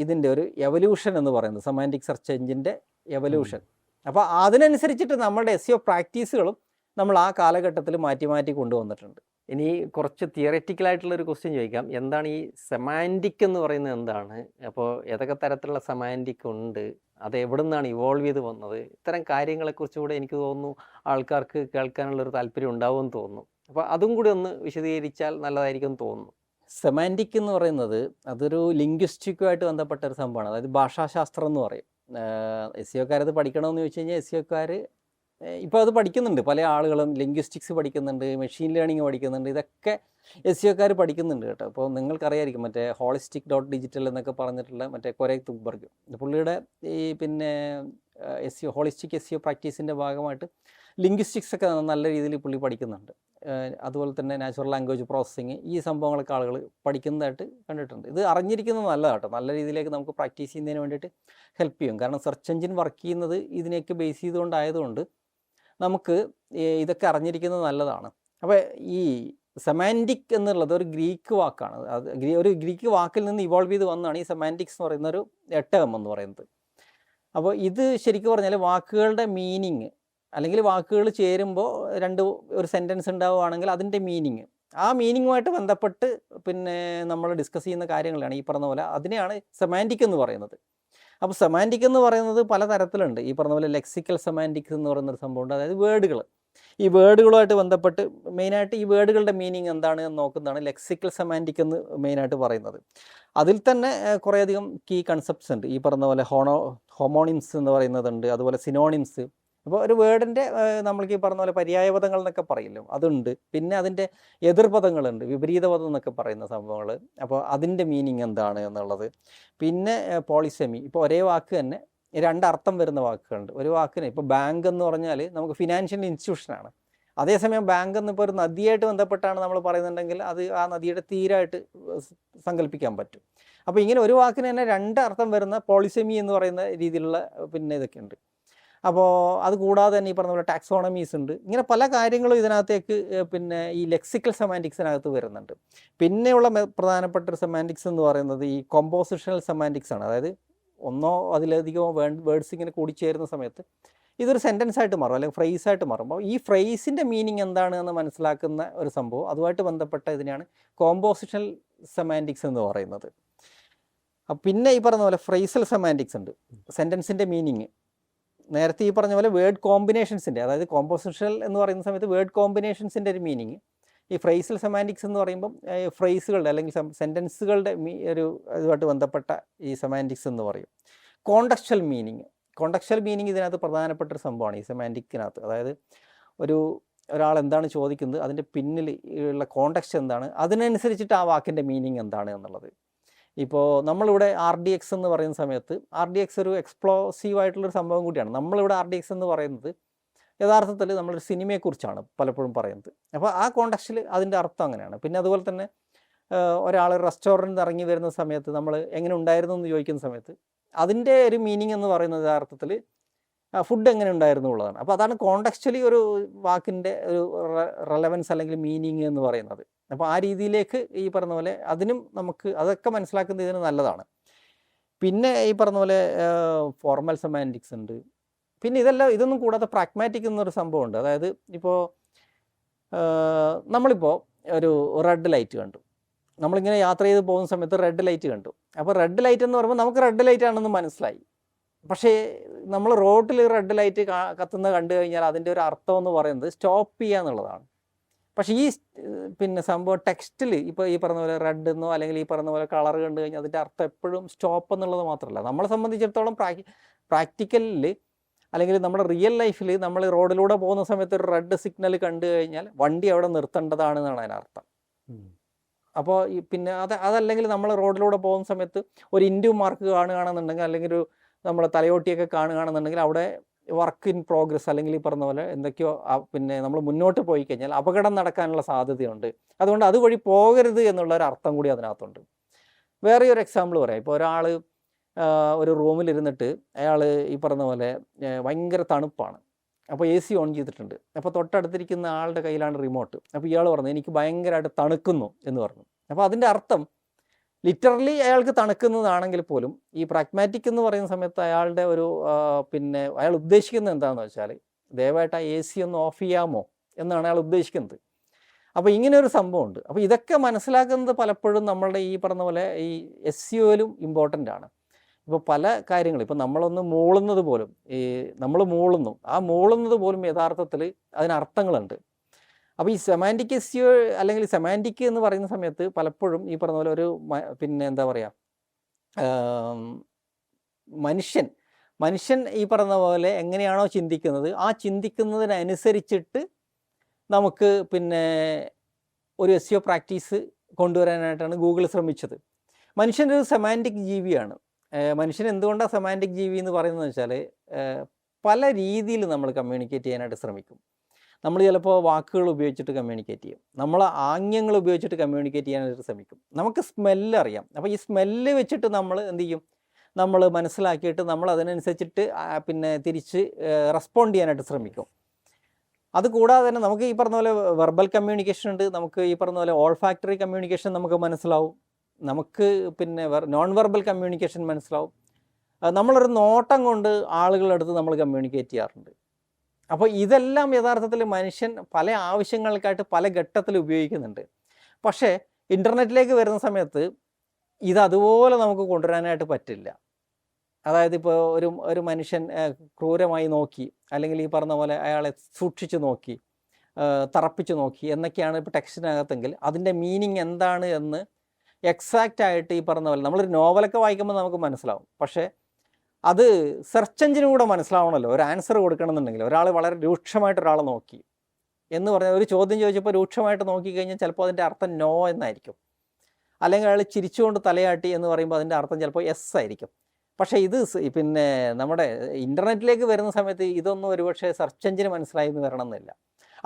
ഇതിൻ്റെ ഒരു എവല്യൂഷൻ എന്ന് പറയുന്നത്, സെമാൻറ്റിക് സെർച്ച് എഞ്ചിൻ്റെ എവല്യൂഷൻ. അപ്പോൾ അതിനനുസരിച്ചിട്ട് നമ്മളുടെ SEO പ്രാക്ടീസുകളും നമ്മൾ ആ കാലഘട്ടത്തിൽ മാറ്റി മാറ്റി കൊണ്ടുവന്നിട്ടുണ്ട്. ഇനി കുറച്ച് തിയററ്റിക്കലായിട്ടുള്ളൊരു ക്വസ്റ്റ്യൻ ചോദിക്കാം. എന്താണ് ഈ സെമാൻറ്റിക് എന്ന് പറയുന്നത് എന്താണ്? അപ്പോൾ ഏതൊക്കെ തരത്തിലുള്ള സെമാൻറ്റിക് ഉണ്ട്, അത് എവിടെ നിന്നാണ് ഇവോൾവ് ചെയ്ത് വന്നത്? ഇത്തരം കാര്യങ്ങളെക്കുറിച്ച് കൂടെ എനിക്ക് തോന്നുന്നു ആൾക്കാർക്ക് കേൾക്കാനുള്ളൊരു താല്പര്യം ഉണ്ടാവുമെന്ന് തോന്നുന്നു. അപ്പോൾ അതും കൂടി ഒന്ന് വിശദീകരിച്ചാൽ നല്ലതായിരിക്കും തോന്നുന്നു. സെമാൻറ്റിക് എന്ന് പറയുന്നത് അതൊരു ലിംഗ്വിസ്റ്റിക്കുമായിട്ട് ബന്ധപ്പെട്ട ഒരു സംഭവമാണ്. അതായത് ഭാഷാശാസ്ത്രം എന്ന് പറയും. SEOക്കാരത് പഠിക്കണമെന്ന് ചോദിച്ചു കഴിഞ്ഞാൽ SEOക്കാർ ഇപ്പോൾ അത് പഠിക്കുന്നുണ്ട്. പല ആളുകളും ലിംഗ്വിസ്റ്റിക്സ് പഠിക്കുന്നുണ്ട്, മെഷീൻ ലേണിംഗ് പഠിക്കുന്നുണ്ട്, ഇതൊക്കെ SEOക്കാർ പഠിക്കുന്നുണ്ട് കേട്ടോ. അപ്പോൾ നിങ്ങൾക്കറിയായിരിക്കും മറ്റേ holistic.digital എന്നൊക്കെ പറഞ്ഞിട്ടുള്ള മറ്റേ കൊരേക് തുക്ബർഗ്, പുള്ളിയുടെ ഈ പിന്നെ ഹോളിസ്റ്റിക് SEO പ്രാക്ടീസിൻ്റെ ഭാഗമായിട്ട് ലിംഗ്വിസ്റ്റിക്സ് ഒക്കെ നല്ല രീതിയിൽ പുള്ളി പഠിക്കുന്നുണ്ട്. അതുപോലെ തന്നെ നാച്ചുറൽ ലാംഗ്വേജ് പ്രോസസ്സിങ്, ഈ സംഭവങ്ങളൊക്കെ ആളുകൾ പഠിക്കുന്നതായിട്ട് കണ്ടിട്ടുണ്ട്. ഇത് അറിഞ്ഞിരിക്കുന്നത് നല്ലതാട്ടോ, നല്ല രീതിയിലേക്ക് നമുക്ക് പ്രാക്ടീസ് ചെയ്യുന്നതിന് വേണ്ടിയിട്ട് ഹെൽപ്പ് ചെയ്യും. കാരണം സെർച്ച് എഞ്ചിൻ വർക്ക് ചെയ്യുന്നത് ഇതിനെയൊക്കെ ബേസ് ചെയ്തുകൊണ്ടായതുകൊണ്ട് നമുക്ക് ഇതൊക്കെ അറിഞ്ഞിരിക്കുന്നത് നല്ലതാണ്. അപ്പോൾ ഈ സെമാൻറ്റിക് എന്നുള്ളത് ഒരു ഗ്രീക്ക് വാക്കാണ്. അത് ഒരു ഗ്രീക്ക് വാക്കിൽ നിന്ന് ഇവോൾവ് ചെയ്ത് വന്നതാണ് ഈ സെമാൻറ്റിക്സ് എന്ന് പറയുന്ന ഒരു ടേം എന്ന് പറയുന്നത്. അപ്പോൾ ഇത് ശരിക്കും പറഞ്ഞാൽ വാക്കുകളുടെ മീനിങ് അല്ലെങ്കിൽ വാക്കുകൾ ചേരുമ്പോൾ ഒരു സെൻറ്റൻസ് ഉണ്ടാവുകയാണെങ്കിൽ അതിൻ്റെ മീനിങ്, ആ മീനിങ്ങുമായിട്ട് ബന്ധപ്പെട്ട് പിന്നെ നമ്മൾ ഡിസ്കസ് ചെയ്യുന്ന കാര്യങ്ങളാണ് ഈ പറഞ്ഞ പോലെ, അതിനെയാണ് സെമാൻറ്റിക് എന്ന് പറയുന്നത്. അപ്പോൾ സെമാൻറ്റിക് എന്ന് പറയുന്നത് പല തരത്തിലുണ്ട്. ഈ പറഞ്ഞ പോലെ ലെക്സിക്കൽ സെമാൻറ്റിക്സ് എന്ന് പറയുന്നൊരു സംഭവമുണ്ട്. അതായത് വേർഡുകൾ, ഈ വേർഡുകളുമായിട്ട് ബന്ധപ്പെട്ട് മെയിനായിട്ട് ഈ വേർഡുകളുടെ മീനിങ് എന്താണ് എന്ന് നോക്കുന്നതാണ് ലെക്സിക്കൽ സെമാൻറ്റിക് എന്ന് മെയിനായിട്ട് പറയുന്നത്. അതിൽ തന്നെ കുറേയധികം കീ കൺസെപ്റ്റ്സ് ഉണ്ട്. ഈ പറഞ്ഞ പോലെ ഹോമോണിംസ് എന്ന് പറയുന്നതുണ്ട്, അതുപോലെ സിനോണിംസ്. അപ്പോൾ ഒരു വേർഡിൻ്റെ നമ്മൾക്ക് ഈ പറഞ്ഞ പോലെ പര്യായപദങ്ങൾ എന്നൊക്കെ പറയില്ലോ, അതുണ്ട്. പിന്നെ അതിൻ്റെ എതിർപദങ്ങളുണ്ട്, വിപരീത പദം എന്നൊക്കെ പറയുന്ന സംഭവങ്ങൾ. അപ്പോൾ അതിൻ്റെ മീനിങ് എന്താണ് എന്നുള്ളത്. പിന്നെ പോളിസെമി, ഇപ്പോൾ ഒരേ വാക്ക് തന്നെ രണ്ടർത്ഥം വരുന്ന വാക്കുകളുണ്ട്. ഒരു വാക്കിന് ഇപ്പോൾ ബാങ്ക് എന്ന് പറഞ്ഞാൽ നമുക്ക് ഫിനാൻഷ്യൽ ഇൻസ്റ്റിറ്റ്യൂഷനാണ്. അതേസമയം ബാങ്ക് എന്നിപ്പോൾ ഒരു നദിയായിട്ട് ബന്ധപ്പെട്ടാണ് നമ്മൾ പറയുന്നുണ്ടെങ്കിൽ അത് ആ നദിയുടെ തീരായിട്ട് സങ്കല്പിക്കാൻ പറ്റും. അപ്പോൾ ഇങ്ങനെ ഒരു വാക്കിന് തന്നെ രണ്ടർത്ഥം വരുന്ന പോളിസെമി എന്ന് പറയുന്ന രീതിയിലുള്ള പിന്നെ ഇതൊക്കെ ഉണ്ട്. അപ്പോൾ അത് കൂടാതെ തന്നെ ഈ പറഞ്ഞ പോലെ ടാക്സോണമീസ് ഉണ്ട്. ഇങ്ങനെ പല കാര്യങ്ങളും ഇതിനകത്തേക്ക് പിന്നെ ഈ ലെക്സിക്കൽ സെമാൻറ്റിക്സിനകത്ത് വരുന്നുണ്ട്. പിന്നെയുള്ള പ്രധാനപ്പെട്ട ഒരു സെമാൻറ്റിക്സ് എന്ന് പറയുന്നത് ഈ കോമ്പോസിഷണൽ സെമാൻറ്റിക്സ് ആണ്. അതായത് ഒന്നോ അതിലധികമോ വേർഡ്സ് ഇങ്ങനെ കൂടിച്ചേരുന്ന സമയത്ത് ഇതൊരു സെൻറ്റൻസ് ആയിട്ട് മാറും, അല്ലെങ്കിൽ ഫ്രേസ് ആയിട്ട് മാറും. അപ്പോൾ ഈ ഫ്രേസിൻ്റെ മീനിങ് എന്താണ് എന്ന് മനസ്സിലാക്കുന്ന ഒരു സംഭവം, അതുമായിട്ട് ബന്ധപ്പെട്ട ഇതിനെയാണ് കോമ്പോസിഷണൽ സെമാൻറ്റിക്സ് എന്ന് പറയുന്നത്. പിന്നെ ഈ പറഞ്ഞ പോലെ ഫ്രേസൽ സെമാൻറ്റിക്സ് ഉണ്ട്, സെൻറ്റൻസിൻ്റെ മീനിങ്. നേരത്തെ ഈ പറഞ്ഞ പോലെ വേർഡ് കോമ്പിനേഷൻസിൻ്റെ, അതായത് കോമ്പോസിഷണൽ എന്ന് പറയുന്ന സമയത്ത് വേർഡ് കോമ്പിനേഷൻസിൻ്റെ ഒരു മീനിങ്. ഈ ഫ്രേസൽ സെമാൻറ്റിക്സ് എന്ന് പറയുമ്പം ഫ്രേസുകളുടെ അല്ലെങ്കിൽ സെൻറ്റൻസുകളുടെ ഇതുമായിട്ട് ബന്ധപ്പെട്ട ഈ സെമാൻറ്റിക്സ് എന്ന് പറയും. കോണ്ടക്ച്വൽ മീനിങ് ഇതിനകത്ത് പ്രധാനപ്പെട്ട ഒരു സംഭവമാണ് ഈ സെമാൻറ്റിക്കിനകത്ത്. അതായത് ഒരാൾ എന്താണ് ചോദിക്കുന്നത്, അതിൻ്റെ പിന്നിൽ ഉള്ള കോണ്ടക്സ്റ്റ് എന്താണ്, അതിനനുസരിച്ചിട്ട് ആ വാക്കിൻ്റെ മീനിങ് എന്താണ് എന്നുള്ളത്. ഇപ്പോൾ നമ്മളിവിടെ RDX എന്ന് പറയുന്ന സമയത്ത് RDX ഒരു എക്സ്പ്ലോസീവ് ആയിട്ടുള്ളൊരു സംഭവം കൂടിയാണ്. നമ്മളിവിടെ RDX എന്ന് പറയുന്നത് യഥാർത്ഥത്തിൽ നമ്മളൊരു സിനിമയെക്കുറിച്ചാണ് പലപ്പോഴും പറയുന്നത്. അപ്പോൾ ആ കോണ്ടക്സ്റ്റിൽ അതിൻ്റെ അർത്ഥം അങ്ങനെയാണ്. പിന്നെ അതുപോലെ തന്നെ ഒരാൾ റെസ്റ്റോറൻറ്റിൽ ഇറങ്ങി വരുന്ന സമയത്ത് നമ്മൾ എങ്ങനെ ഉണ്ടായിരുന്നു എന്ന് ചോദിക്കുന്ന സമയത്ത് അതിൻ്റെ ഒരു മീനിങ് എന്ന് പറയുന്നത് യഥാർത്ഥത്തിൽ ഫുഡ് എങ്ങനെ ഉണ്ടായിരുന്നു എന്നുള്ളതാണ്. അപ്പോൾ അതാണ് കോണ്ടക്സ്ച്വലി ഒരു വാക്കിൻ്റെ ഒരു റെലവൻസ് അല്ലെങ്കിൽ മീനിങ് എന്ന് പറയുന്നത്. അപ്പോൾ ആ രീതിയിലേക്ക് ഈ പറഞ്ഞ പോലെ അതിനും നമുക്ക് അതൊക്കെ മനസ്സിലാക്കുന്നത് ഇതിന് നല്ലതാണ്. പിന്നെ ഈ പറഞ്ഞ പോലെ ഫോർമൽ സെമാൻറ്റിക്സ് ഉണ്ട്. പിന്നെ ഇതൊന്നും കൂടാതെ പ്രാഗ്മാറ്റിക് എന്നൊരു സംഭവമുണ്ട്. അതായത് ഇപ്പോൾ നമ്മളിപ്പോൾ ഒരു റെഡ് ലൈറ്റ് കണ്ടു. നമ്മളിങ്ങനെ യാത്ര ചെയ്ത് പോകുന്ന സമയത്ത് റെഡ് ലൈറ്റ് കണ്ടു. അപ്പോൾ റെഡ് ലൈറ്റ് എന്ന് പറയുമ്പോൾ നമുക്ക് റെഡ് ലൈറ്റ് ആണെന്ന് മനസ്സിലായി. പക്ഷേ നമ്മൾ റോഡിൽ റെഡ് ലൈറ്റ് കത്തുന്ന കണ്ടു കഴിഞ്ഞാൽ അതിൻ്റെ ഒരു അർത്ഥം എന്ന് പറയുന്നത് സ്റ്റോപ്പ് ചെയ്യുക എന്നുള്ളതാണ്. പക്ഷേ ഈ പിന്നെ സംഭവം ടെക്സ്റ്റിൽ ഇപ്പോൾ ഈ പറഞ്ഞ പോലെ റെഡ് എന്നോ അല്ലെങ്കിൽ ഈ പറഞ്ഞ പോലെ കളർ കണ്ടു കഴിഞ്ഞാൽ അതിൻ്റെ അർത്ഥം എപ്പോഴും സ്റ്റോപ്പ് എന്നുള്ളത് മാത്രമല്ല. നമ്മളെ സംബന്ധിച്ചിടത്തോളം പ്രാക്ടിക്കലിൽ അല്ലെങ്കിൽ നമ്മുടെ റിയൽ ലൈഫിൽ നമ്മൾ റോഡിലൂടെ പോകുന്ന സമയത്ത് ഒരു റെഡ് സിഗ്നൽ കണ്ടു കഴിഞ്ഞാൽ വണ്ടി അവിടെ നിർത്തേണ്ടതാണെന്നാണ് അതിനർത്ഥം. അപ്പോൾ ഈ പിന്നെ അതല്ലെങ്കിൽ നമ്മൾ റോഡിലൂടെ പോകുന്ന സമയത്ത് ഒരു ഇൻഡു മാർക്ക് കാണുകയാണെന്നുണ്ടെങ്കിൽ അല്ലെങ്കിൽ ഒരു നമ്മളെ തലയോട്ടിയൊക്കെ കാണുകയാണെന്നുണ്ടെങ്കിൽ അവിടെ വർക്ക് ഇൻ പ്രോഗ്രസ് അല്ലെങ്കിൽ ഈ പറഞ്ഞ പോലെ എന്തൊക്കെയോ പിന്നെ നമ്മൾ മുന്നോട്ട് പോയി കഴിഞ്ഞാൽ അപകടം നടക്കാനുള്ള സാധ്യതയുണ്ട്. അതുകൊണ്ട് അതുവഴി പോകരുത് എന്നുള്ള ഒരു അർത്ഥം കൂടി അതിനകത്തുണ്ട്. വേറെ ഒരു എക്സാമ്പിൾ പറയാം. ഇപ്പോൾ ഒരാൾ ഒരു റൂമിലിരുന്നിട്ട് അയാൾ ഈ പറഞ്ഞ പോലെ ഭയങ്കര തണുപ്പാണ്. അപ്പോൾ AC ഓൺ ചെയ്തിട്ടുണ്ട്. അപ്പോൾ തൊട്ടടുത്തിരിക്കുന്ന ആളുടെ കയ്യിലാണ് റിമോട്ട്. അപ്പോൾ ഇയാൾ പറഞ്ഞു എനിക്ക് ഭയങ്കരമായിട്ട് തണുക്കുന്നു എന്ന് പറഞ്ഞു. അപ്പോൾ അതിൻ്റെ അർത്ഥം ലിറ്ററലി അയാൾക്ക് തണുക്കുന്നതാണെങ്കിൽ പോലും ഈ പ്രാഗ്മാറ്റിക് എന്ന് പറയുന്ന സമയത്ത് അയാളുടെ ഒരു പിന്നെ അയാൾ ഉദ്ദേശിക്കുന്നത് എന്താണെന്ന് വെച്ചാൽ ദയവായിട്ട് ആ AC ഒന്ന് ഓഫ് ചെയ്യാമോ എന്നാണ് അയാൾ ഉദ്ദേശിക്കുന്നത്. അപ്പോൾ ഇങ്ങനെ ഒരു സംഭവമുണ്ട്. അപ്പോൾ ഇതൊക്കെ മനസ്സിലാക്കുന്നത് പലപ്പോഴും നമ്മളുടെ ഈ പറഞ്ഞ പോലെ ഈ SEOയിലും ഇമ്പോർട്ടൻ്റ് ആണ്. ഇപ്പോൾ പല കാര്യങ്ങളും ഇപ്പോൾ നമ്മളൊന്ന് മൂളുന്നത് പോലും നമ്മൾ മൂളുന്നു, ആ മൂളുന്നത് പോലും യഥാർത്ഥത്തിൽ അതിനർത്ഥങ്ങളുണ്ട്. അപ്പോൾ ഈ സെമാൻറ്റിക് SEO അല്ലെങ്കിൽ സെമാൻറ്റിക് എന്ന് പറയുന്ന സമയത്ത് പലപ്പോഴും ഈ പറഞ്ഞ പോലെ ഒരു പിന്നെ എന്താ പറയുക മനുഷ്യൻ ഈ പറഞ്ഞ പോലെ എങ്ങനെയാണോ ചിന്തിക്കുന്നത് ആ ചിന്തിക്കുന്നതിനനുസരിച്ചിട്ട് നമുക്ക് പിന്നെ ഒരു SEO പ്രാക്ടീസ് കൊണ്ടുവരാനായിട്ടാണ് ഗൂഗിൾ ശ്രമിച്ചത്. മനുഷ്യനൊരു സെമാൻറ്റിക് ജീവിയാണ്. മനുഷ്യൻ എന്തുകൊണ്ടാണ് സെമാൻറ്റിക് ജീവി എന്ന് പറയുന്നത് വെച്ചാൽ പല രീതിയിൽ നമ്മൾ കമ്മ്യൂണിക്കേറ്റ് ചെയ്യാനായിട്ട് ശ്രമിക്കും. നമ്മൾ ചിലപ്പോൾ വാക്കുകൾ ഉപയോഗിച്ചിട്ട് കമ്മ്യൂണിക്കേറ്റ് ചെയ്യും, നമ്മൾ ആംഗ്യങ്ങൾ ഉപയോഗിച്ചിട്ട് കമ്മ്യൂണിക്കേറ്റ് ചെയ്യാനായിട്ട് ശ്രമിക്കും. നമുക്ക് സ്മെല്ല് അറിയാം. അപ്പോൾ ഈ സ്മെല്ല് വെച്ചിട്ട് നമ്മൾ എന്ത് ചെയ്യും, നമ്മൾ മനസ്സിലാക്കിയിട്ട് നമ്മൾ അതിനനുസരിച്ചിട്ട് പിന്നെ തിരിച്ച് റെസ്പോണ്ട് ചെയ്യാനായിട്ട് ശ്രമിക്കും. അതുകൂടാതെ തന്നെ നമുക്ക് ഈ പറഞ്ഞ പോലെ വെർബൽ കമ്മ്യൂണിക്കേഷൻ ഉണ്ട്, നമുക്ക് ഈ പറഞ്ഞ പോലെ ഓൾഫാക്ടറി കമ്മ്യൂണിക്കേഷൻ നമുക്ക് മനസ്സിലാവും, നമുക്ക് പിന്നെ നോൺ വെർബൽ കമ്മ്യൂണിക്കേഷൻ മനസ്സിലാവും. നമ്മളൊരു നോട്ടം കൊണ്ട് ആളുകളുടെ അടുത്ത് നമ്മൾ കമ്മ്യൂണിക്കേറ്റ് ചെയ്യാറുണ്ട്. അപ്പോൾ ഇതെല്ലാം യഥാർത്ഥത്തിൽ മനുഷ്യൻ പല ആവശ്യങ്ങൾക്കായിട്ട് പല ഘട്ടത്തിൽ ഉപയോഗിക്കുന്നുണ്ട്. പക്ഷേ ഇൻ്റർനെറ്റിലേക്ക് വരുന്ന സമയത്ത് ഇതതുപോലെ നമുക്ക് കൊണ്ടുവരാനായിട്ട് പറ്റില്ല. അതായത് ഇപ്പോൾ ഒരു മനുഷ്യൻ ക്രൂരമായി നോക്കി അല്ലെങ്കിൽ ഈ പറഞ്ഞ പോലെ അയാളെ സൂക്ഷിച്ച് നോക്കി, തറപ്പിച്ച് നോക്കി എന്നൊക്കെയാണ് ഇപ്പോൾ ടെക്സ്റ്റിനകത്തെങ്കിൽ അതിൻ്റെ മീനിങ് എന്താണ് എന്ന് എക്സാക്റ്റ് ആയിട്ട് ഈ പറഞ്ഞ പോലെ നമ്മളൊരു നോവലൊക്കെ വായിക്കുമ്പോൾ നമുക്ക് മനസ്സിലാവും. പക്ഷേ അത് സെർച്ച് എഞ്ചിനും കൂടെ മനസ്സിലാവണമല്ലോ. ഒരു ആൻസർ കൊടുക്കണമെന്നുണ്ടെങ്കിൽ ഒരാൾ വളരെ രൂക്ഷമായിട്ട് ഒരാളെ നോക്കി എന്ന് പറഞ്ഞാൽ ഒരു ചോദ്യം ചോദിച്ചപ്പോൾ രൂക്ഷമായിട്ട് നോക്കിക്കഴിഞ്ഞാൽ ചിലപ്പോൾ അതിൻ്റെ അർത്ഥം നോ എന്നായിരിക്കും. അല്ലെങ്കിൽ അയാൾ ചിരിച്ചുകൊണ്ട് തലയാട്ടി എന്ന് പറയുമ്പോൾ അതിൻ്റെ അർത്ഥം ചിലപ്പോൾ യെസ് ആയിരിക്കും. പക്ഷേ ഇത് പിന്നെ നമ്മുടെ ഇൻ്റർനെറ്റിലേക്ക് വരുന്ന സമയത്ത് ഇതൊന്നും ഒരുപക്ഷെ സെർച്ച് എഞ്ചിന് മനസ്സിലായി എന്ന് വരണമെന്നില്ല.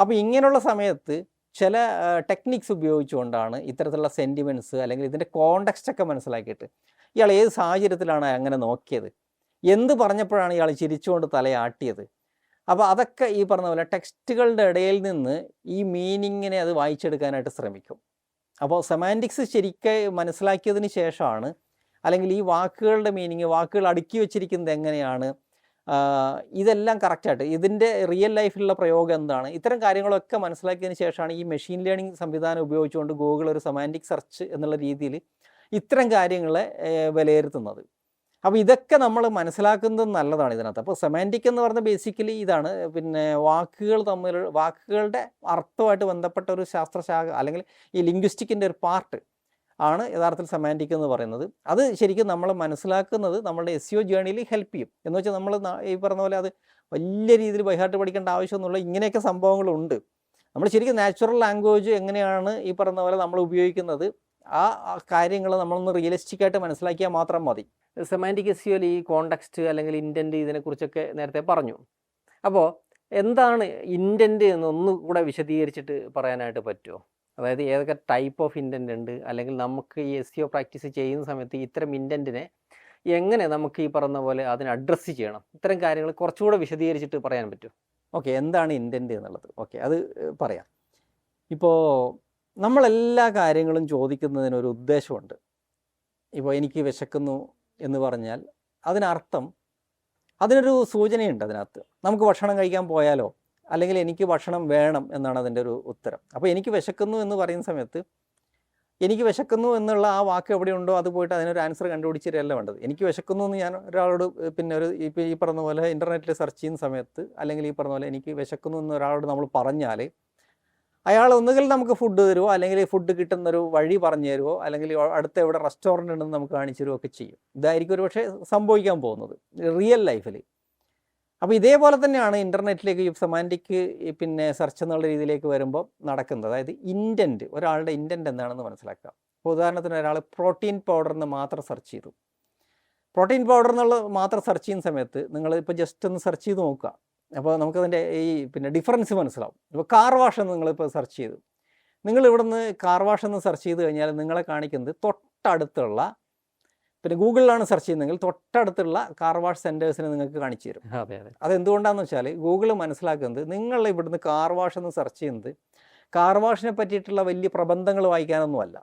അപ്പോൾ ഇങ്ങനെയുള്ള സമയത്ത് ചില ടെക്നിക്സ് ഉപയോഗിച്ചുകൊണ്ടാണ് ഇത്തരത്തിലുള്ള സെൻറ്റിമെൻറ്റ്സ് അല്ലെങ്കിൽ ഇതിൻ്റെ കോണ്ടെക്സ്റ്റൊക്കെ മനസ്സിലാക്കിയിട്ട് ഇയാൾ ഏത് സാഹചര്യത്തിലാണ് അങ്ങനെ നോക്കിയത്, എന്ത് പറഞ്ഞപ്പോഴാണ് ഇയാൾ ചിരിച്ചുകൊണ്ട് തലയാട്ടിയത്. അപ്പോൾ അതൊക്കെ ഈ പറഞ്ഞ പോലെ ടെക്സ്റ്റുകളുടെ ഇടയിൽ നിന്ന് ഈ മീനിങ്ങിനെ അത് വായിച്ചെടുക്കാനായിട്ട് ശ്രമിക്കും. അപ്പോൾ സെമാൻറ്റിക്സ് ശരിക്കും മനസ്സിലാക്കിയതിന് ശേഷമാണ് അല്ലെങ്കിൽ ഈ വാക്കുകളുടെ മീനിങ്, വാക്കുകൾ അടുക്കി വെച്ചിരിക്കുന്നത് എങ്ങനെയാണ്, ഇതെല്ലാം കറക്റ്റായിട്ട് ഇതിൻ്റെ റിയൽ ലൈഫിലുള്ള പ്രയോഗം എന്താണ്, ഇത്തരം കാര്യങ്ങളൊക്കെ മനസ്സിലാക്കിയതിന് ശേഷമാണ് ഈ മെഷീൻ ലേണിംഗ് സംവിധാനം ഉപയോഗിച്ചുകൊണ്ട് ഗൂഗിൾ ഒരു സെമാൻറ്റിക് സെർച്ച് എന്നുള്ള രീതിയിൽ ഇത്തരം കാര്യങ്ങളെ വിലയിരുത്തുന്നത്. അപ്പോൾ ഇതൊക്കെ നമ്മൾ മനസ്സിലാക്കുന്നത് നല്ലതാണ് ഇതിനകത്ത്. അപ്പോൾ സെമാൻറ്റിക് എന്ന് പറഞ്ഞാൽ ബേസിക്കലി ഇതാണ്, പിന്നെ വാക്കുകളുടെ അർത്ഥമായിട്ട് ബന്ധപ്പെട്ട ഒരു ശാസ്ത്രശാഖ അല്ലെങ്കിൽ ഈ ലിംഗ്വിസ്റ്റിക്കിൻ്റെ ഒരു പാർട്ട് ആണ് യഥാർത്ഥത്തിൽ സെമാൻറ്റിക് എന്ന് പറയുന്നത്. അത് ശരിക്കും നമ്മൾ മനസ്സിലാക്കുന്നത് നമ്മളുടെ SEO ജേണിയിൽ ഹെൽപ്പ് ചെയ്യും. എന്ന് വെച്ചാൽ നമ്മൾ ഈ പറഞ്ഞ പോലെ അത് വലിയ രീതിയിൽ ബൈഹാർട്ട് പഠിക്കേണ്ട ആവശ്യമൊന്നുമില്ല. ഇങ്ങനെയൊക്കെ സംഭവങ്ങളുണ്ട്. നമ്മൾ ശരിക്കും നാച്ചുറൽ ലാംഗ്വേജ് എങ്ങനെയാണ് ഈ പറഞ്ഞ പോലെ നമ്മൾ ഉപയോഗിക്കുന്നത് ആ കാര്യങ്ങൾ നമ്മളൊന്ന് റിയലിസ്റ്റിക് ആയിട്ട് മനസ്സിലാക്കിയാൽ മാത്രം മതി. സെമാൻറ്റിക് SEOയിൽ ഈ കോണ്ടെക്സ്റ്റ് അല്ലെങ്കിൽ ഇൻറ്റൻറ്റ് ഇതിനെക്കുറിച്ചൊക്കെ നേരത്തെ പറഞ്ഞു. അപ്പോൾ എന്താണ് ഇൻറ്റൻറ്റ് എന്ന് ഒന്നുകൂടെ വിശദീകരിച്ചിട്ട് പറയാനായിട്ട് പറ്റുമോ? അതായത് ഏതൊക്കെ ടൈപ്പ് ഓഫ് ഇൻറ്റൻറ്റ് ഉണ്ട്, അല്ലെങ്കിൽ നമുക്ക് ഈ SEO പ്രാക്ടീസ് ചെയ്യുന്ന സമയത്ത് ഇത്തരം ഇൻറ്റൻറ്റിനെ എങ്ങനെ നമുക്ക് ഈ പറഞ്ഞ പോലെ അതിനെ അഡ്രസ്സ് ചെയ്യണം, ഇത്തരം കാര്യങ്ങൾ കുറച്ചുകൂടെ വിശദീകരിച്ചിട്ട് പറയാൻ പറ്റുമോ? ഓക്കെ, എന്താണ് ഇൻറ്റൻറ്റ് എന്നുള്ളത്? ഓക്കെ, അത് പറയാം. ഇപ്പോൾ നമ്മളെല്ലാ കാര്യങ്ങളും ചോദിക്കുന്നതിനൊരു ഉദ്ദേശമുണ്ട്. ഇപ്പോൾ എനിക്ക് വിശക്കുന്നു എന്ന് പറഞ്ഞാൽ അതിനർത്ഥം അതിനൊരു സൂചനയുണ്ട് അതിനകത്ത്. നമുക്ക് ഭക്ഷണം കഴിക്കാൻ പോയാലോ, അല്ലെങ്കിൽ എനിക്ക് ഭക്ഷണം വേണം എന്നാണ് അതിൻ്റെ ഒരു ഉത്തരം. അപ്പോൾ എനിക്ക് വിശക്കുന്നു എന്ന് പറയുന്ന സമയത്ത് എനിക്ക് വിശക്കുന്നു എന്നുള്ള ആ വാക്ക് എവിടെയുണ്ടോ അത് പോയിട്ട് അതിനൊരു ആൻസർ കണ്ടുപിടിച്ചിട്ടല്ല വേണ്ടത്. എനിക്ക് വിശക്കുന്നു എന്ന് ഞാൻ ഒരാളോട് പിന്നെ ഒരു ഇപ്പോൾ ഈ പറഞ്ഞ പോലെ ഇൻ്റർനെറ്റിൽ സെർച്ച് ചെയ്യുന്ന സമയത്ത്, അല്ലെങ്കിൽ ഈ പറഞ്ഞ പോലെ എനിക്ക് വിശക്കുന്നു എന്ന് ഒരാളോട് നമ്മൾ പറഞ്ഞാൽ അയാൾ ഒന്നുകിൽ നമുക്ക് ഫുഡ് തരുമോ, അല്ലെങ്കിൽ ഫുഡ് കിട്ടുന്നൊരു വഴി പറഞ്ഞു തരുമോ, അല്ലെങ്കിൽ അടുത്ത എവിടെ റെസ്റ്റോറൻറ്റ് ഉണ്ടെന്ന് നമുക്ക് കാണിച്ചു തരുമോ ഒക്കെ ചെയ്യും. ഇതായിരിക്കും ഒരു പക്ഷേ സംഭവിക്കാൻ പോകുന്നത് റിയൽ ലൈഫിൽ. അപ്പോൾ ഇതേപോലെ തന്നെയാണ് ഇൻ്റർനെറ്റിലേക്ക് ഈ സെമാൻറ്റിക് പിന്നെ സെർച്ച് എന്നുള്ള രീതിയിലേക്ക് വരുമ്പോൾ നടക്കുന്നത്. അതായത് ഇൻറ്റൻറ്റ്, ഒരാളുടെ ഇൻറ്റൻറ്റ് എന്താണെന്ന് മനസ്സിലാക്കുക. ഇപ്പോൾ ഉദാഹരണത്തിന് ഒരാൾ പ്രോട്ടീൻ പൗഡർ എന്ന് മാത്രം സെർച്ച് ചെയ്തു. പ്രോട്ടീൻ പൗഡർ എന്നുള്ള മാത്രം സെർച്ച് ചെയ്യുന്ന സമയത്ത് നിങ്ങൾ ഇപ്പോൾ ജസ്റ്റ് ഒന്ന് സെർച്ച് ചെയ്ത് നോക്കുക. അപ്പോൾ നമുക്കതിൻ്റെ ഈ പിന്നെ ഡിഫറൻസ് മനസ്സിലാവും. ഇപ്പോൾ കാർ വാഷ് എന്ന് നിങ്ങളിപ്പോൾ സെർച്ച് ചെയ്തു. നിങ്ങൾ ഇവിടുന്ന് കാർ വാഷ് എന്ന് സെർച്ച് ചെയ്ത് കഴിഞ്ഞാൽ നിങ്ങളെ കാണിക്കുന്നത് തൊട്ടടുത്തുള്ള, പിന്നെ ഗൂഗിളിലാണ് സെർച്ച് ചെയ്യുന്നതെങ്കിൽ തൊട്ടടുത്തുള്ള കാർ വാഷ് സെൻറ്റേഴ്സിനെ നിങ്ങൾക്ക് കാണിച്ചു തരും. അതെ അതെ. അതെന്തുകൊണ്ടാണെന്ന് വെച്ചാൽ ഗൂഗിൾ മനസ്സിലാക്കുന്നത് നിങ്ങൾ ഇവിടുന്ന് കാർ വാഷ് എന്ന് സെർച്ച് ചെയ്യുന്നത് കാർ വാഷിനെ പറ്റിയിട്ടുള്ള വലിയ പ്രബന്ധങ്ങൾ വായിക്കാനൊന്നുമല്ല.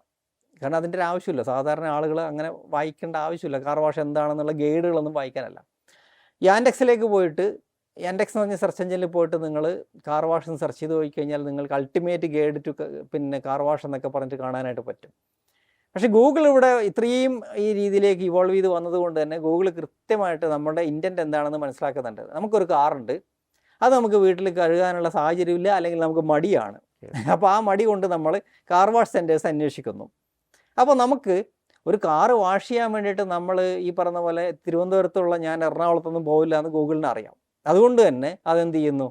കാരണം അതിൻ്റെ ഒരു ആവശ്യമില്ല. സാധാരണ ആളുകൾ അങ്ങനെ വായിക്കേണ്ട ആവശ്യമില്ല. കാർ വാഷ് എന്താണെന്നുള്ള ഗൈഡുകളൊന്നും വായിക്കാനല്ല. യാൻഡെക്സിലേക്ക് പോയിട്ട്, യാൻഡെക്സ് എന്ന് പറഞ്ഞ സെർച്ച് എഞ്ചിനിൽ പോയിട്ട് നിങ്ങൾ കാർ വാഷ് എന്ന് സെർച്ച് ചെയ്ത് പോയി കഴിഞ്ഞാൽ നിങ്ങൾക്ക് അൾട്ടിമേറ്റ് ഗൈഡ് ടു പിന്നെ കാർ വാഷ് എന്നൊക്കെ പറഞ്ഞിട്ട് കാണാനായിട്ട് പറ്റും. പക്ഷേ ഗൂഗിൾ ഇവിടെ ഇത്രയും ഈ രീതിയിലേക്ക് ഇവോൾവ് ചെയ്ത് വന്നതുകൊണ്ട് തന്നെ ഗൂഗിൾ കൃത്യമായിട്ട് നമ്മുടെ ഇൻറ്റൻറ്റ് എന്താണെന്ന് മനസ്സിലാക്കുന്നുണ്ട്. നമുക്കൊരു കാറുണ്ട്, അത് നമുക്ക് വീട്ടിൽ കഴുകാനുള്ള സാഹചര്യമില്ല, അല്ലെങ്കിൽ നമുക്ക് മടിയാണ്. അപ്പോൾ ആ മടി കൊണ്ട് നമ്മൾ കാർ വാഷ് സെൻറ്റേഴ്സ് അന്വേഷിക്കുന്നു. അപ്പോൾ നമുക്ക് ഒരു കാറ് വാഷ് ചെയ്യാൻ വേണ്ടിയിട്ട് നമ്മൾ ഈ പറഞ്ഞ പോലെ തിരുവനന്തപുരത്തുള്ള ഞാൻ എറണാകുളത്തൊന്നും പോവില്ല എന്ന് ഗൂഗിളിന് അറിയാം. അതുകൊണ്ട് തന്നെ അതെന്ത് ചെയ്യുന്നു,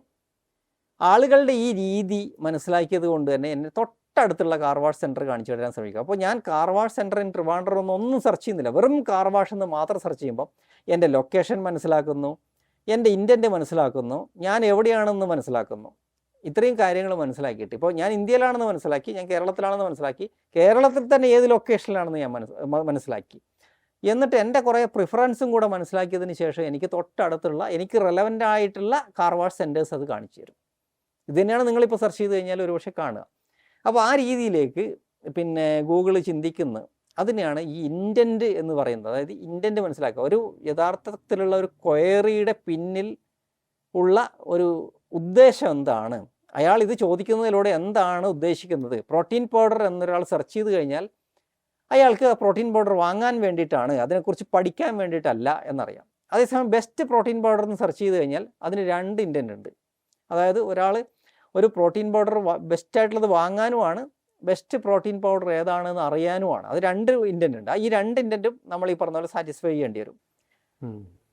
ആളുകളുടെ ഈ രീതി മനസ്സിലാക്കിയത് കൊണ്ട് തന്നെ എന്നെ തൊട്ടടുത്തുള്ള കാർ വാഷ് സെൻറ്റർ കാണിച്ചു തരാൻ ശ്രമിക്കുക. അപ്പോൾ ഞാൻ car wash centre in Trivandrum ഒന്നും സെർച്ച് ചെയ്യുന്നില്ല, വെറും കാർ വാഷ് എന്ന് മാത്രം സെർച്ച് ചെയ്യുമ്പോൾ എൻ്റെ ലൊക്കേഷൻ മനസ്സിലാക്കുന്നു, എൻ്റെ ഇൻറ്റൻറ്റ് മനസ്സിലാക്കുന്നു, ഞാൻ എവിടെയാണെന്ന് മനസ്സിലാക്കുന്നു. ഇത്രയും കാര്യങ്ങൾ മനസ്സിലാക്കിയിട്ട് ഇപ്പോൾ ഞാൻ ഇന്ത്യയിലാണെന്ന് മനസ്സിലാക്കി, ഞാൻ കേരളത്തിലാണെന്ന് മനസ്സിലാക്കി, കേരളത്തിൽ തന്നെ ഏത് ലൊക്കേഷനിലാണെന്ന് ഞാൻ മനസ്സിലാക്കി. എന്നിട്ട് എൻ്റെ കുറേ പ്രിഫറൻസും കൂടെ മനസ്സിലാക്കിയതിന് ശേഷം എനിക്ക് തൊട്ടടുത്തുള്ള എനിക്ക് റെലവൻ്റ് ആയിട്ടുള്ള കാർ വാഷ് സെൻറ്റേഴ്സ് അത് കാണിച്ചു തരും. ഇത് തന്നെയാണ് നിങ്ങളിപ്പോൾ സെർച്ച് ചെയ്ത് കഴിഞ്ഞാൽ ഒരുപക്ഷെ കാണുക. അപ്പോൾ ആ രീതിയിലേക്ക് പിന്നെ ഗൂഗിൾ ചിന്തിക്കുന്നത് അതിനെയാണ് ഈ ഇൻറ്റൻറ്റ് എന്ന് പറയുന്നത്. അതായത് ഇൻറ്റൻറ്റ് മനസ്സിലാക്കുക, ഒരു യഥാർത്ഥത്തിലുള്ള ഒരു ക്വയറിയുടെ പിന്നിൽ ഉള്ള ഒരു ഉദ്ദേശം എന്താണ്, അയാൾ ഇത് ചോദിക്കുന്നതിലൂടെ എന്താണ് ഉദ്ദേശിക്കുന്നത്. പ്രോട്ടീൻ പൗഡർ എന്നൊരാൾ സെർച്ച് ചെയ്ത് കഴിഞ്ഞാൽ അയാൾക്ക് പ്രോട്ടീൻ പൗഡർ വാങ്ങാൻ വേണ്ടിയിട്ടാണ്, അതിനെക്കുറിച്ച് പഠിക്കാൻ വേണ്ടിയിട്ടല്ല എന്നറിയാം. അതേസമയം ബെസ്റ്റ് പ്രോട്ടീൻ പൗഡർ എന്ന് സെർച്ച് ചെയ്ത് കഴിഞ്ഞാൽ അതിന് രണ്ട് ഇൻറ്റൻറ്റ് ഉണ്ട്. അതായത് ഒരാൾ ഒരു പ്രോട്ടീൻ പൗഡർ ബെസ്റ്റായിട്ടുള്ളത് വാങ്ങാനുമാണ്, ബെസ്റ്റ് പ്രോട്ടീൻ പൗഡർ ഏതാണെന്ന് അറിയാനുമാണ്. അത് രണ്ട് ഇൻറ്റൻറ്റ് ഉണ്ട്. ഈ രണ്ട് ഇൻറ്റൻറ്റും നമ്മൾ ഈ പറഞ്ഞ പോലെ സാറ്റിസ്ഫൈ ചെയ്യേണ്ടി വരും.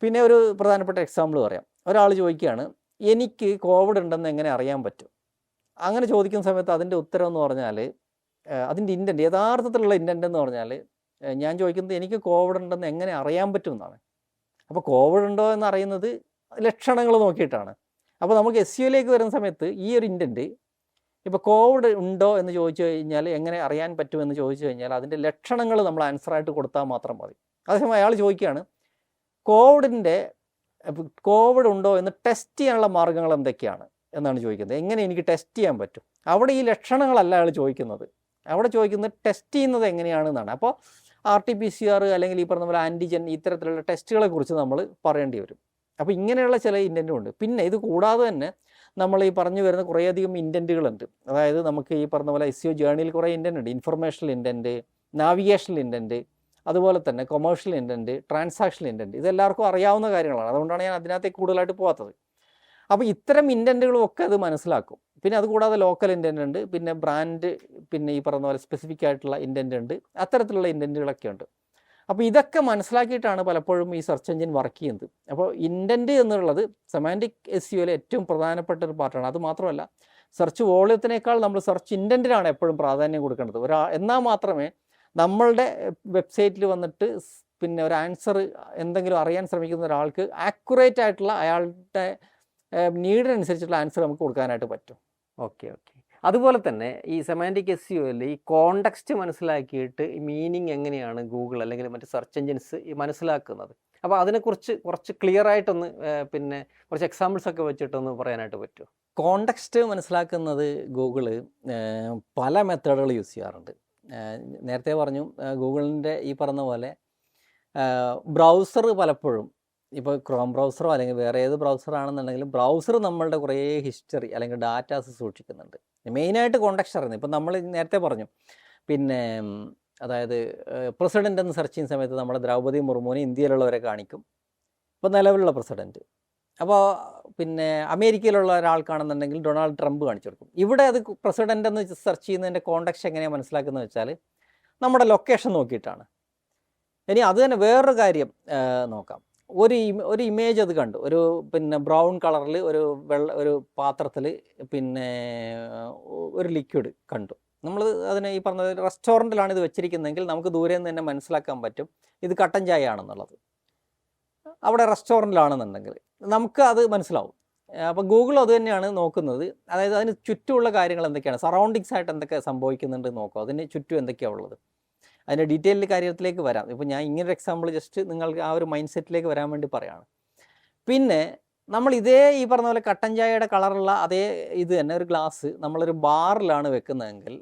പിന്നെ ഒരു പ്രധാനപ്പെട്ട എക്സാമ്പിൾ പറയാം. ഒരാൾ ചോദിക്കുകയാണ്, എനിക്ക് കോവിഡ് ഉണ്ടെന്ന് എങ്ങനെ അറിയാൻ പറ്റും? അങ്ങനെ ചോദിക്കുന്ന സമയത്ത് അതിൻ്റെ ഉത്തരം എന്ന് പറഞ്ഞാൽ, അതിൻ്റെ ഇൻറ്റൻറ്റ്, യഥാർത്ഥത്തിലുള്ള ഇൻറ്റൻറ്റ് എന്ന് പറഞ്ഞാൽ, ഞാൻ ചോദിക്കുന്നത് എനിക്ക് കോവിഡ് ഉണ്ടെന്ന് എങ്ങനെ അറിയാൻ പറ്റും എന്നാണ്. അപ്പോൾ കോവിഡ് ഉണ്ടോ എന്ന് അറിയുന്നത് ലക്ഷണങ്ങൾ നോക്കിയിട്ടാണ്. അപ്പോൾ നമുക്ക് SEOയിലേക്ക് വരുന്ന സമയത്ത് ഈ ഒരു ഇൻറ്റൻറ്റ്, ഇപ്പോൾ കോവിഡ് ഉണ്ടോ എന്ന് ചോദിച്ചു കഴിഞ്ഞാൽ എങ്ങനെ അറിയാൻ പറ്റുമെന്ന് ചോദിച്ചു കഴിഞ്ഞാൽ അതിൻ്റെ ലക്ഷണങ്ങൾ നമ്മൾ ആൻസറായിട്ട് കൊടുത്താൽ മാത്രം മതി. അതേസമയം അയാൾ ചോദിക്കുകയാണ്, കോവിഡ് ഉണ്ടോ എന്ന് ടെസ്റ്റ് ചെയ്യാനുള്ള മാർഗ്ഗങ്ങൾ എന്തൊക്കെയാണ് എന്നാണ് ചോദിക്കുന്നത്. എങ്ങനെ എനിക്ക് ടെസ്റ്റ് ചെയ്യാൻ പറ്റും? അവിടെ ഈ ലക്ഷണങ്ങളല്ല അയാൾ ചോദിക്കുന്നത്, അവിടെ ചോദിക്കുന്നത് ടെസ്റ്റ് ചെയ്യുന്നത് എങ്ങനെയാണെന്നാണ്. അപ്പോൾ RT-PCR അല്ലെങ്കിൽ ഈ പറഞ്ഞ പോലെ ആൻറ്റിജൻ, ഇത്തരത്തിലുള്ള ടെസ്റ്റുകളെ കുറിച്ച് നമ്മൾ പറയേണ്ടി വരും. അപ്പോൾ ഇങ്ങനെയുള്ള ചില ഇൻറ്റൻറ്റും ഉണ്ട്. പിന്നെ ഇത് കൂടാതെ തന്നെ നമ്മൾ ഈ പറഞ്ഞു വരുന്ന കുറേയധികം ഇൻറ്റൻറ്റുകളുണ്ട്. അതായത് നമുക്ക് ഈ പറഞ്ഞ പോലെ SEO ജേർണിയിൽ കുറേ ഇൻറ്റൻറ്റ് ഉണ്ട്. ഇൻഫർമേഷണൽ ഇൻറ്റൻറ്റ്, നാവിഗേഷണൽ ഇൻറ്റൻറ്റ്, അതുപോലെ തന്നെ കൊമേഴ്ഷ്യൽ ഇൻറ്റൻറ്റ്, ട്രാൻസാക്ഷണൽ ഇൻറ്റൻറ്റ്. ഇതെല്ലാവർക്കും അറിയാവുന്ന കാര്യങ്ങളാണ്. അതുകൊണ്ടാണ് ഞാൻ അതിനകത്തേക്ക് കൂടുതലായിട്ട് പോകാത്തത്. അപ്പോൾ ഇത്തരം ഇൻറ്റൻറ്റുകളും ഒക്കെ അത് മനസ്സിലാക്കും. പിന്നെ അതുകൂടാതെ ലോക്കൽ ഇൻറ്റൻറ്റ് ഉണ്ട്, പിന്നെ ബ്രാൻഡ്, പിന്നെ ഈ പറഞ്ഞ പോലെ സ്പെസിഫിക് ആയിട്ടുള്ള ഇൻറ്റൻറ്റ് ഉണ്ട്. അത്തരത്തിലുള്ള ഇൻറ്റൻറ്റുകളൊക്കെ ഉണ്ട്. അപ്പോൾ ഇതൊക്കെ മനസ്സിലാക്കിയിട്ടാണ് പലപ്പോഴും ഈ സെർച്ച് എഞ്ചിൻ വർക്ക് ചെയ്യുന്നത്. അപ്പോൾ ഇൻറ്റൻറ്റ് എന്നുള്ളത് സെമാൻറ്റിക് SEOയിലെ ഏറ്റവും പ്രധാനപ്പെട്ട ഒരു പാർട്ടാണ്. അതുമാത്രമല്ല, സെർച്ച് വോളിയത്തിനേക്കാൾ നമ്മൾ സെർച്ച് ഇൻറ്റൻറ്റിനാണ് എപ്പോഴും പ്രാധാന്യം കൊടുക്കേണ്ടത്. എന്നാൽ മാത്രമേ നമ്മളുടെ വെബ്സൈറ്റിൽ വന്നിട്ട് പിന്നെ ഒരു ആൻസർ എന്തെങ്കിലും അറിയാൻ ശ്രമിക്കുന്ന ഒരാൾക്ക് ആക്യുറേറ്റ് ആയിട്ടുള്ള അയാളുടെ നീഡിനനുസരിച്ചുള്ള ആൻസർ നമുക്ക് കൊടുക്കാനായിട്ട് പറ്റും. ഓക്കെ. അതുപോലെ തന്നെ ഈ സെമാൻറ്റിക് SEOയിൽ ഈ കോണ്ടെക്സ്റ്റ് മനസ്സിലാക്കിയിട്ട് ഈ മീനിങ് എങ്ങനെയാണ് ഗൂഗിൾ അല്ലെങ്കിൽ മറ്റ് സെർച്ച് എഞ്ചിൻസ് മനസ്സിലാക്കുന്നത്? അപ്പോൾ അതിനെക്കുറിച്ച് കുറച്ച് ക്ലിയർ ആയിട്ടൊന്ന് പിന്നെ കുറച്ച് എക്സാമ്പിൾസ് ഒക്കെ വെച്ചിട്ടൊന്ന് പറയാനായിട്ട് പറ്റുമോ? കോണ്ടെക്സ്റ്റ് മനസ്സിലാക്കുന്നത് ഗൂഗിള് പല മെത്തേഡുകൾ യൂസ് ചെയ്യാറുണ്ട്. നേരത്തെ പറഞ്ഞു, ഗൂഗിളിൻ്റെ ഈ പറഞ്ഞ പോലെ ബ്രൗസർ പലപ്പോഴും, ഇപ്പോൾ ക്രോം ബ്രൗസറോ അല്ലെങ്കിൽ വേറെ ഏത് ബ്രൗസറാണെന്നുണ്ടെങ്കിലും ബ്രൗസർ നമ്മളുടെ കുറേ ഹിസ്റ്ററി അല്ലെങ്കിൽ ഡാറ്റാസ് സൂക്ഷിക്കുന്നുണ്ട്. മെയിനായിട്ട് കോണ്ടെക്സ്റ്റ് അറിയുന്നത്. ഇപ്പോൾ നമ്മൾ നേരത്തെ പറഞ്ഞു പിന്നെ അതായത് പ്രസിഡൻ്റ് എന്ന് സെർച്ച് ചെയ്യുന്ന സമയത്ത് നമ്മുടെ ദ്രൗപദി മുർമുവിനെ ഇന്ത്യയിലുള്ളവരെ കാണിക്കും, ഇപ്പോൾ നിലവിലുള്ള പ്രസിഡൻറ്റ്. അപ്പോൾ പിന്നെ അമേരിക്കയിലുള്ള ഒരാൾക്കാണെന്നുണ്ടെങ്കിൽ ഡൊണാൾഡ് ട്രംപ് കാണിച്ചു കൊടുക്കും. ഇവിടെ അത് പ്രസിഡൻ്റ് എന്ന് സെർച്ച് ചെയ്യുന്നതിൻ്റെ കോണ്ടെക്സ്റ്റ് എങ്ങനെയാണ് മനസ്സിലാക്കുന്നത് വെച്ചാൽ നമ്മുടെ ലൊക്കേഷൻ നോക്കിയിട്ടാണ്. ഇനി അത് തന്നെ വേറൊരു കാര്യം നോക്കാം. ഒരു ഇമേജ് അത് കണ്ടു, ഒരു പിന്നെ ബ്രൗൺ കളറിൽ ഒരു പാത്രത്തിൽ പിന്നെ ഒരു ലിക്വിഡ് കണ്ടു. നമ്മൾ അതിനെ ഈ പറഞ്ഞ റെസ്റ്റോറൻറ്റിലാണ് ഇത് വെച്ചിരിക്കുന്നതെങ്കിൽ നമുക്ക് ദൂരെ നിന്ന് തന്നെ മനസ്സിലാക്കാൻ പറ്റും ഇത് കട്ടൻ ചായ ആണെന്നുള്ളത്. അവിടെ റെസ്റ്റോറൻറ്റിലാണെന്നുണ്ടെങ്കിൽ നമുക്ക് അത് മനസ്സിലാവും. അപ്പോൾ ഗൂഗിൾ അത് തന്നെയാണ് നോക്കുന്നത്. അതായത് അതിന് ചുറ്റുമുള്ള കാര്യങ്ങൾ എന്തൊക്കെയാണ്, സറൗണ്ടിങ്സ് ആയിട്ട് എന്തൊക്കെ സംഭവിക്കുന്നുണ്ട് നോക്കുക, അതിന് ചുറ്റും എന്തൊക്കെയാണ് ഉള്ളത്. അതിൻ്റെ ഡീറ്റെയിൽഡ് കാര്യത്തിലേക്ക് വരാം. ഇപ്പോൾ ഞാൻ ഇങ്ങനൊരു എക്സാമ്പിൾ ജസ്റ്റ് നിങ്ങൾക്ക് ആ ഒരു മൈൻഡ് സെറ്റിലേക്ക് വരാൻ വേണ്ടി പറയുകയാണ്. പിന്നെ നമ്മൾ ഈ പറഞ്ഞ പോലെ കട്ടൻ ചായയുടെ കളറുള്ള അതേ ഇത് തന്നെ ഒരു ഗ്ലാസ് നമ്മളൊരു ബാറിലാണ് വെക്കുന്നതെങ്കിൽ